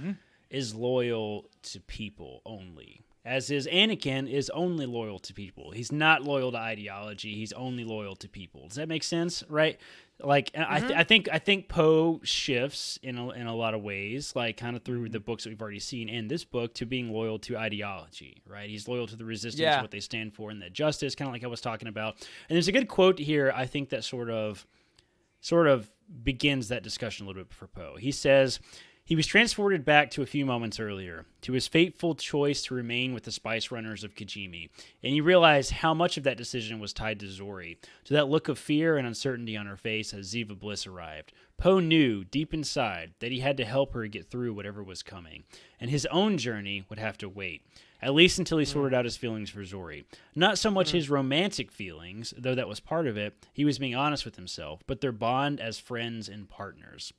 is loyal to people only. As is Anakin is only loyal to people. He's not loyal to ideology. He's only loyal to people. Does that make sense? Right? Like, I think Poe shifts in a lot of ways, like kind of through the books that we've already seen and this book, to being loyal to ideology, right? He's loyal to the resistance, what they stand for, and that justice, kind of like I was talking about. And there's a good quote here, I think, that sort of begins that discussion a little bit for Poe. He says, he was transported back to a few moments earlier, to his fateful choice to remain with the Spice Runners of Kijimi, and he realized how much of that decision was tied to Zori, to that look of fear and uncertainty on her face as Ziva Bliss arrived. Poe knew, deep inside, that he had to help her get through whatever was coming, and his own journey would have to wait, at least until he sorted out his feelings for Zori. Not so much his romantic feelings, though that was part of it, he was being honest with himself, but their bond as friends and partners.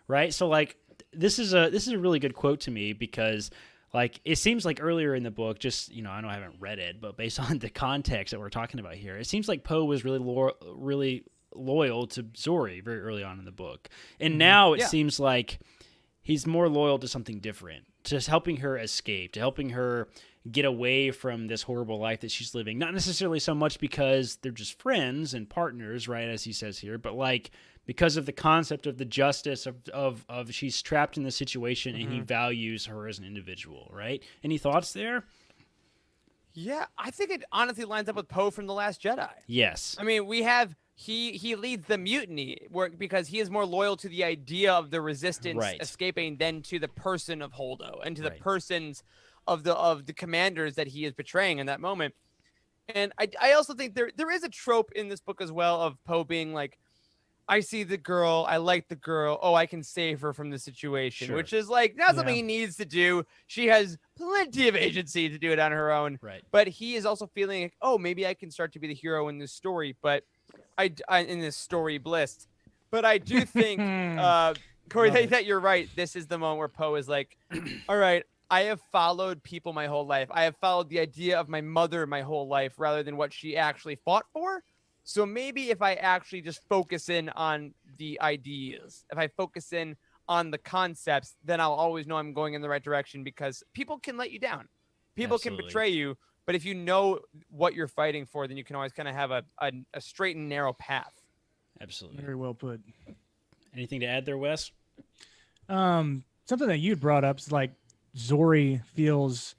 Right? So, like, this is a really good quote to me, because like it seems like earlier in the book, just, I know I haven't read it, but based on the context that we're talking about here, it seems like Poe was really loyal to Zori very early on in the book, and now it seems like he's more loyal to something different, just helping her escape, to helping her get away from this horrible life that she's living. Not necessarily so much because they're just friends and partners, right, as he says here, but like because of the concept of the justice of she's trapped in this situation and he values her as an individual, right? Any thoughts there? Yeah, I think it honestly lines up with Poe from The Last Jedi. Yes. I mean, we have he leads the mutiny because he is more loyal to the idea of the resistance escaping than to the person of Holdo and to the persons of the commanders that he is betraying in that moment. And I also think there is a trope in this book as well of Poe being like, I see the girl, I like the girl, oh, I can save her from the situation, which is like not something he needs to do. She has plenty of agency to do it on her own. Right. But he is also feeling like, oh, maybe I can start to be the hero in this story, but I in this story bliss. But I do think, Corey, that you're right. This is the moment where Poe is like, all right, I have followed people my whole life. I have followed the idea of my mother my whole life rather than what she actually fought for. So maybe if I actually just focus in on the ideas, if I focus in on the concepts, then I'll always know I'm going in the right direction, because people can let you down. People can betray you. But if you know what you're fighting for, then you can always kind of have a straight and narrow path. Absolutely. Very well put. Anything to add there, Wes? Something that you'd brought up is like Zori feels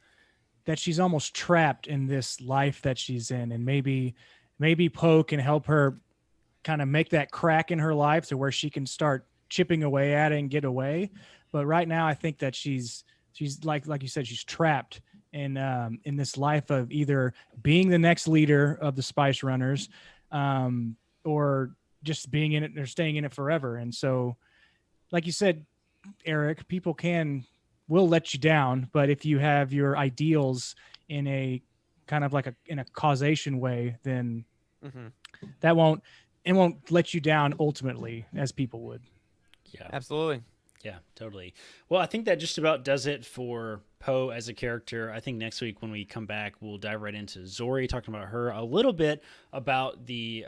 that she's almost trapped in this life that she's in, and maybe Poe can help her kind of make that crack in her life to where she can start chipping away at it and get away. But right now, I think that she's like you said, she's trapped in this life of either being the next leader of the Spice Runners, or just being in it or staying in it forever. And so, like you said, Eric, people will let you down, but if you have your ideals in a kind of like in a causation way, then it won't let you down ultimately as people would. Yeah, Absolutely. yeah, totally. Well, I think that just about does it for Poe as a character. I think next week when we come back, we'll dive right into Zori, talking about her a little bit, about the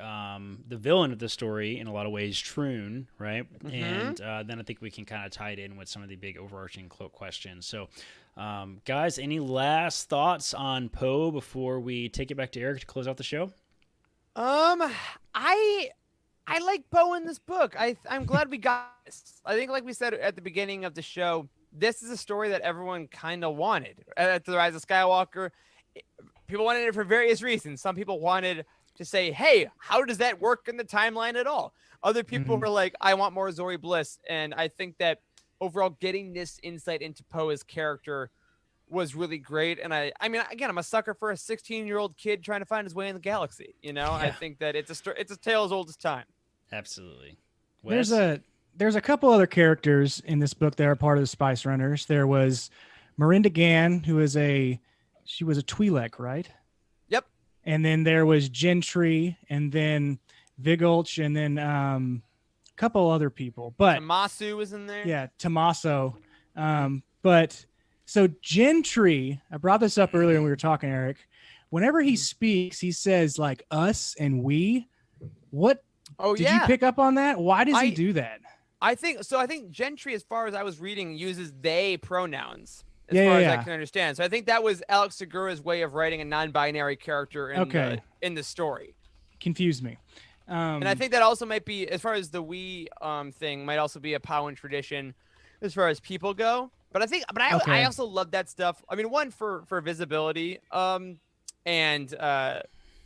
villain of the story in a lot of ways, Troon, right? And then I think we can kind of tie it in with some of the big overarching questions. So, guys, any last thoughts on Poe before we take it back to Eric to close out the show? I like Poe in this book. I'm glad we got this. I think, like we said at the beginning of the show, this is a story that everyone kind of wanted. At the Rise of Skywalker, people wanted it for various reasons. Some people wanted to say, hey, how does that work in the timeline at all? Other people were like, I want more Zori Bliss. And I think that overall getting this insight into Poe's character was really great. And I mean, again, I'm a sucker for a 16-year-old kid trying to find his way in the galaxy. You know, I think that it's a tale as old as time. Absolutely. Wes? There's a couple other characters in this book that are part of the Spice Runners. There was Miranda Gann, who is she was a Twi'lek, right? Yep. And then there was Gentry, and then Vigulch, and then a couple other people. But Masu was in there. Yeah, Tommaso. But so Gentry, I brought this up earlier when we were talking, Eric. Whenever he speaks, he says like us and we. What? Oh, did you pick up on that? Why does he do that? I think Gentry, as far as I was reading, uses they pronouns as far as I can understand. So I think that was Alex Segura's way of writing a non-binary character in the story. Confused me. And I think that also might be, as far as the we thing, might also be a Powan tradition as far as people go. But I also love that stuff. I mean, one for visibility, and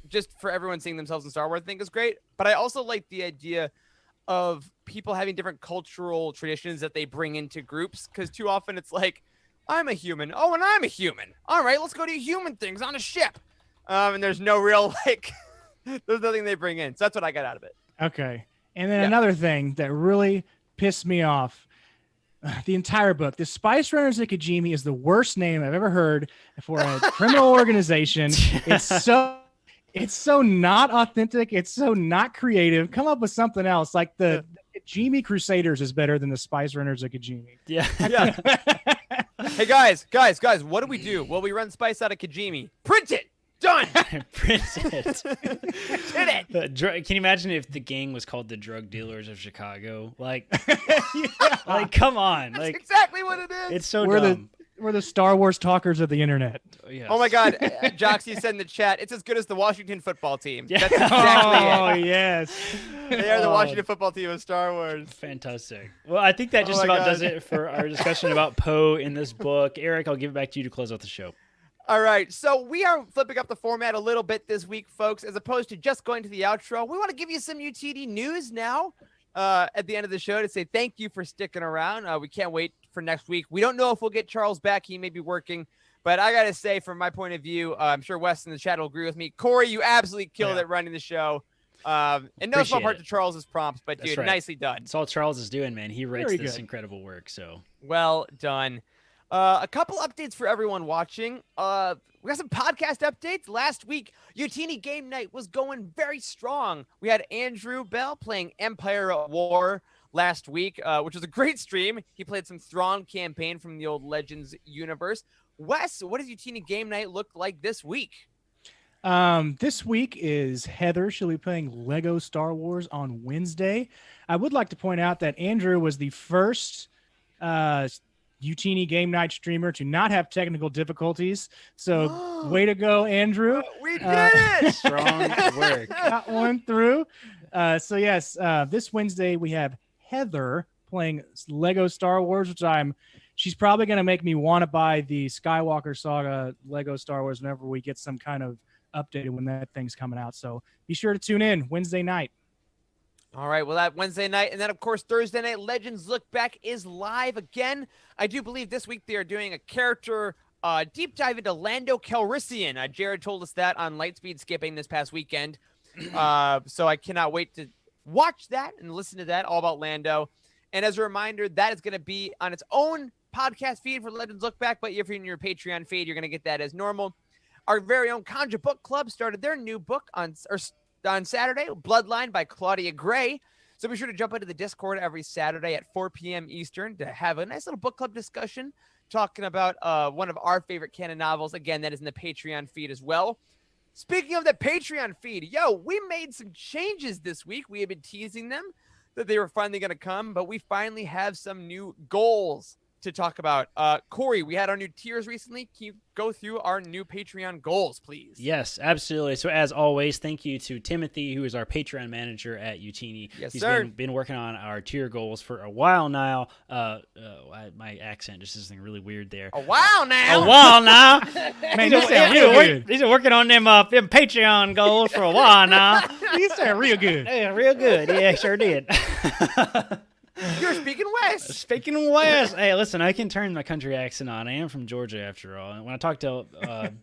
just for everyone seeing themselves in Star Wars, I think is great. But I also like the idea of people having different cultural traditions that they bring into groups, because too often it's like, I'm a human. Oh, and I'm a human. All right, let's go do human things on a ship. And there's no real there's nothing they bring in. So that's what I got out of it. Okay. And then another thing that really pissed me off, the entire book, the Spice Runners of Kijimi is the worst name I've ever heard for a criminal organization. It's so not authentic. It's so not creative. Come up with something else. Like the Kijimi Crusaders is better than the Spice Runners of Kijimi. Yeah. Hey, guys, what do we do? Well, we run spice out of Kijimi. Print it. Done. Print it. Did it. Can you imagine if the gang was called the Drug Dealers of Chicago? Like, like, come on. That's like exactly what it is. It's so dumb. We're the Star Wars talkers of the internet. Yes. Oh my God, Joxy said in the chat, it's as good as the Washington football team. Yeah. That's exactly it. Oh yes, They are the Washington football team of Star Wars. Fantastic. Well, I think that just about does it for our discussion about Poe in this book. Eric, I'll give it back to you to close out the show. All right, so we are flipping up the format a little bit this week, folks. As opposed to just going to the outro, we want to give you some UTD news now at the end of the show to say thank you for sticking around. We can't wait for next week. We don't know if we'll get Charles back. He may be working. But I got to say, from my point of view, I'm sure Wes in the chat will agree with me. Corey, you absolutely killed it running the show. And no small part to Charles's prompts, but dude, nicely done. That's all Charles is doing, man. He writes this incredible work. So well done. A couple updates for everyone watching. We got some podcast updates. Last week, Utini Game Night was going very strong. We had Andrew Bell playing Empire at War last week, which was a great stream. He played some Thrawn campaign from the old Legends universe. Wes, what does Utini Game Night look like this week? This week is Heather. She'll be playing Lego Star Wars on Wednesday. I would like to point out that Andrew was the first Utini Game Night streamer to not have technical difficulties. So way to go, Andrew. We did it! Strong work. Got one through. So yes, this Wednesday we have Heather playing Lego Star Wars, which she's probably going to make me want to buy the Skywalker Saga Lego Star Wars whenever we get some kind of update when that thing's coming out. So be sure to tune in Wednesday night. All right, well, that Wednesday night, and then, of course, Thursday night, Legends Look Back is live again. I do believe this week they are doing a character deep dive into Lando Calrissian. Jared told us that on Lightspeed Skipping this past weekend. So I cannot wait to watch that and listen to that, all about Lando. And as a reminder, that is going to be on its own podcast feed for Legends Look Back. But if you're in your Patreon feed, you're going to get that as normal. Our very own Conjure Book Club started their new book on Saturday, Bloodline by Claudia Gray. So be sure to jump into the Discord every Saturday at 4 p.m. Eastern to have a nice little book club discussion talking about one of our favorite canon novels. Again, that is in the Patreon feed as well. Speaking of the Patreon feed, we made some changes this week. We have been teasing them that they were finally going to come, but we finally have some new goals to talk about. Corey, we had our new tiers recently. Can you go through our new Patreon goals, please? Yes, absolutely. So as always, thank you to Timothy, who is our Patreon manager at Utini. Yes, He's sir. been working on our tier goals for a while now. My accent just is something really weird there. A while now. A while now. Man, you sound real good. He's been working on them Patreon goals for a while now. You sound real good. Yeah, real good. Yeah, sure did. You're speaking West. Speaking West, hey, listen, I can turn my country accent on. I am from Georgia, after all. And when I talk to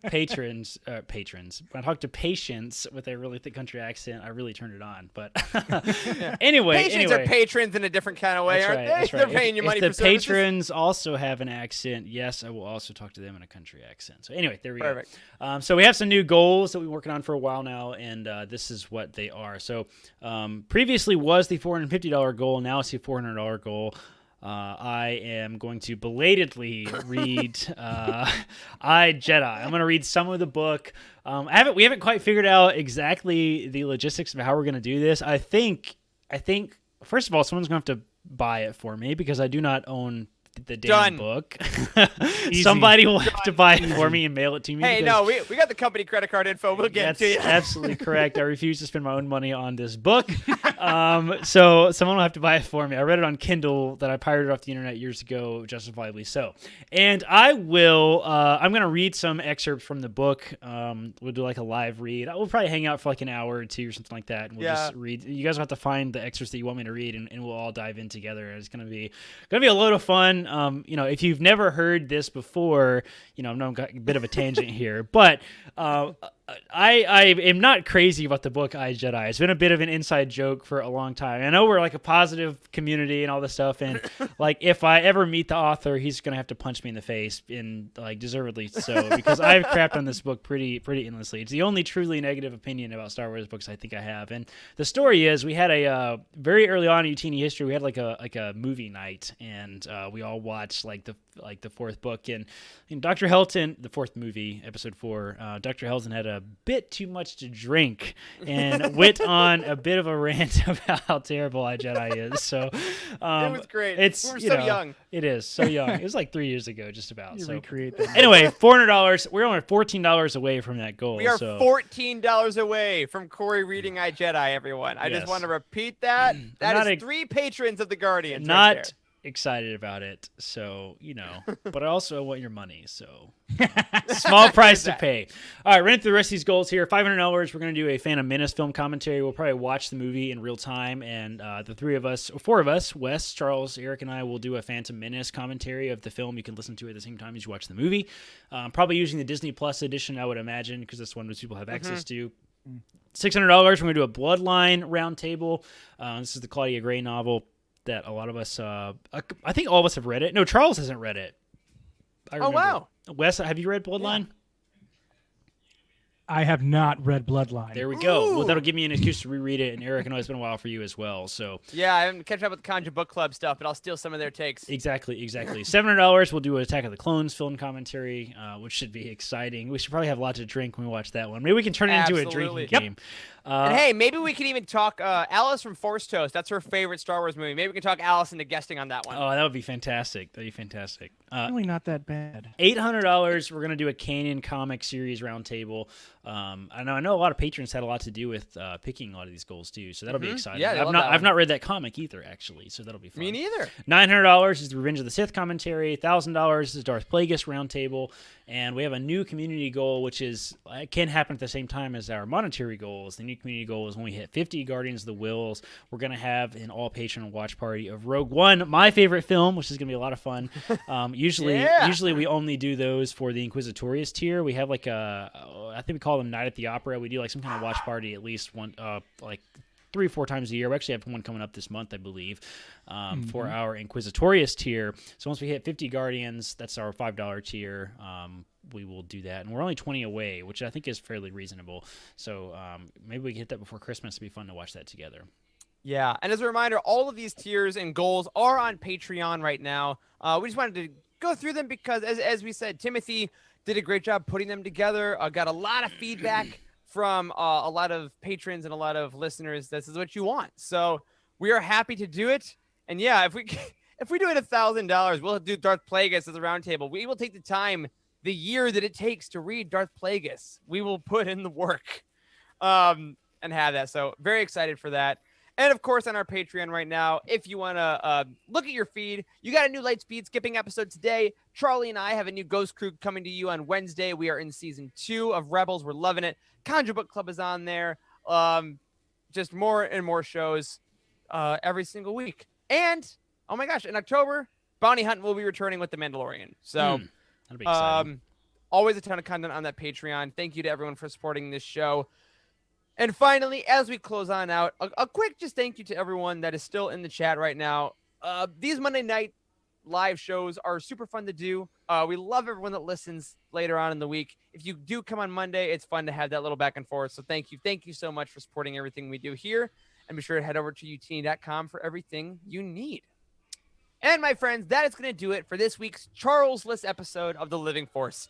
patrons, when I talk to patients with a really thick country accent, I really turn it on. But anyway, Patients are patrons in a different kind of way, that's aren't right, they? that's They're right. paying you money if for the services. patrons also have an accent, yes, I will also talk to them in a country accent. So anyway, there we Perfect. go. So we have some new goals that we've been working on for a while now, and this is what they are. So previously was the $450 goal. Now it's the $400 goal. I am going to belatedly read I, Jedi. I'm going to read some of the book. We haven't quite figured out exactly the logistics of how we're going to do this. I think first of all, someone's going to have to buy it for me because I do not own the damn book. Somebody will have to buy it for me and mail it to me. Hey, no, we got the company credit card info. We'll get it to you. That's absolutely correct. I refuse to spend my own money on this book. So someone will have to buy it for me. I read it on Kindle that I pirated off the internet years ago, justifiably so. And I'm going to read some excerpts from the book. We'll do like a live read. We'll probably hang out for like an hour or two or something like that. And we'll just read. You guys will have to find the excerpts that you want me to read, and we'll all dive in together. It's going to be a load of fun. If you've never heard this before, I'm a bit of a tangent here, but I am not crazy about the book I, Jedi. It's been a bit of an inside joke for a long time. I know we're like a positive community and all this stuff, and like if I ever meet the author, he's gonna have to punch me in the face, and like deservedly so, because I've crapped on this book pretty endlessly. It's the only truly negative opinion about Star Wars books I think I have. And the story is, we had a very early on in Utini history, we had like a movie night, and we all watched like the fourth book, and Dr. Helton, the fourth movie, episode 4, Dr. Helton had a bit too much to drink and went on a bit of a rant about how terrible I, Jedi is. So it was great. We're so young. It is so young. It was like 3 years ago, just about. You So recreate that. anyway, $400. We're only $14 away from that goal. We are so. $14 away from Corey reading I, Jedi, everyone. I just Yes. want to repeat that. That is 3 patrons of the Guardians right there. Not excited about it, so but I also want your money, so small price to pay. All right, running through the rest of these goals here. $500, we're going to do a Phantom Menace film commentary. We'll probably watch the movie in real time, and the 4 of us, Wes, Charles, Eric, and I will do a Phantom Menace commentary of the film. You can listen to it at the same time as you watch the movie. Probably using the Disney Plus edition, I would imagine, because that's one most people have access to. $600, we're going to do a Bloodline roundtable. This is the Claudia Gray novel that a lot of us, I think all of us have read it. No, Charles hasn't read it. Oh, wow. Wes, have you read Bloodline? Yeah. I have not read Bloodline. There we go. Ooh. Well, that'll give me an excuse to reread it, and Eric, I know it's been a while for you as well. So yeah, I haven't catching up with the Conjure Book Club stuff, but I'll steal some of their takes. Exactly. $700, we'll do an Attack of the Clones film commentary, which should be exciting. We should probably have a lot to drink when we watch that one. Maybe we can turn it into a drinking game. And hey, maybe we can even talk Alice from Force Toast. That's her favorite Star Wars movie. Maybe we can talk Alice into guesting on that one. Oh, that would be fantastic. Really not that bad. $800, we're going to do a canon comic series roundtable. I know a lot of patrons had a lot to do with picking a lot of these goals too, so that'll be exciting. Yeah, I've not read that comic either, actually, so that'll be fun. Me neither. $900 is the Revenge of the Sith commentary. $1,000 is Darth Plagueis roundtable, and we have a new community goal, which is can happen at the same time as our monetary goals. The new new community goal is when we hit 50 Guardians of the Wills, we're going to have an all-patron watch party of Rogue One, my favorite film, which is going to be a lot of fun. Usually we only do those for the Inquisitorius tier. We have like I think we call them Night at the Opera. We do like some kind of watch party at least one, like 3 or 4 times a year. We actually have one coming up this month, I believe, for our Inquisitorius tier. So once we hit 50 Guardians, that's our $5 tier. We will do that. And we're only 20 away, which I think is fairly reasonable. So maybe we can hit that before Christmas. It'd be fun to watch that together. Yeah, and as a reminder, all of these tiers and goals are on Patreon right now. We just wanted to go through them because, as we said, Timothy did a great job putting them together. Got a lot of feedback from a lot of patrons and a lot of listeners. This is what you want. So we are happy to do it. And yeah, if we do it $1,000, we'll do Darth Plagueis as a roundtable. We will take the time, the year that it takes to read Darth Plagueis. We will put in the work and have that. So very excited for that. And of course, on our Patreon right now, if you want to look at your feed, you got a new Lightspeed skipping episode today. Charlie and I have a new Ghost Crew coming to you on Wednesday. We are in season 2 of Rebels. We're loving it. Conjure Book Club is on there. Just more and more shows every single week. And, oh my gosh, in October, Bounty Hunt will be returning with The Mandalorian. So, that'll be exciting. Always a ton of content on that Patreon. Thank you to everyone for supporting this show. And finally, as we close on out, a quick just thank you to everyone that is still in the chat right now. These Monday night live shows are super fun to do. We love everyone that listens later on in the week. If you do come on Monday, it's fun to have that little back and forth. So thank you. Thank you so much for supporting everything we do here. And be sure to head over to utini.com for everything you need. And my friends, that is going to do it for this week's Charles-less episode of The Living Force.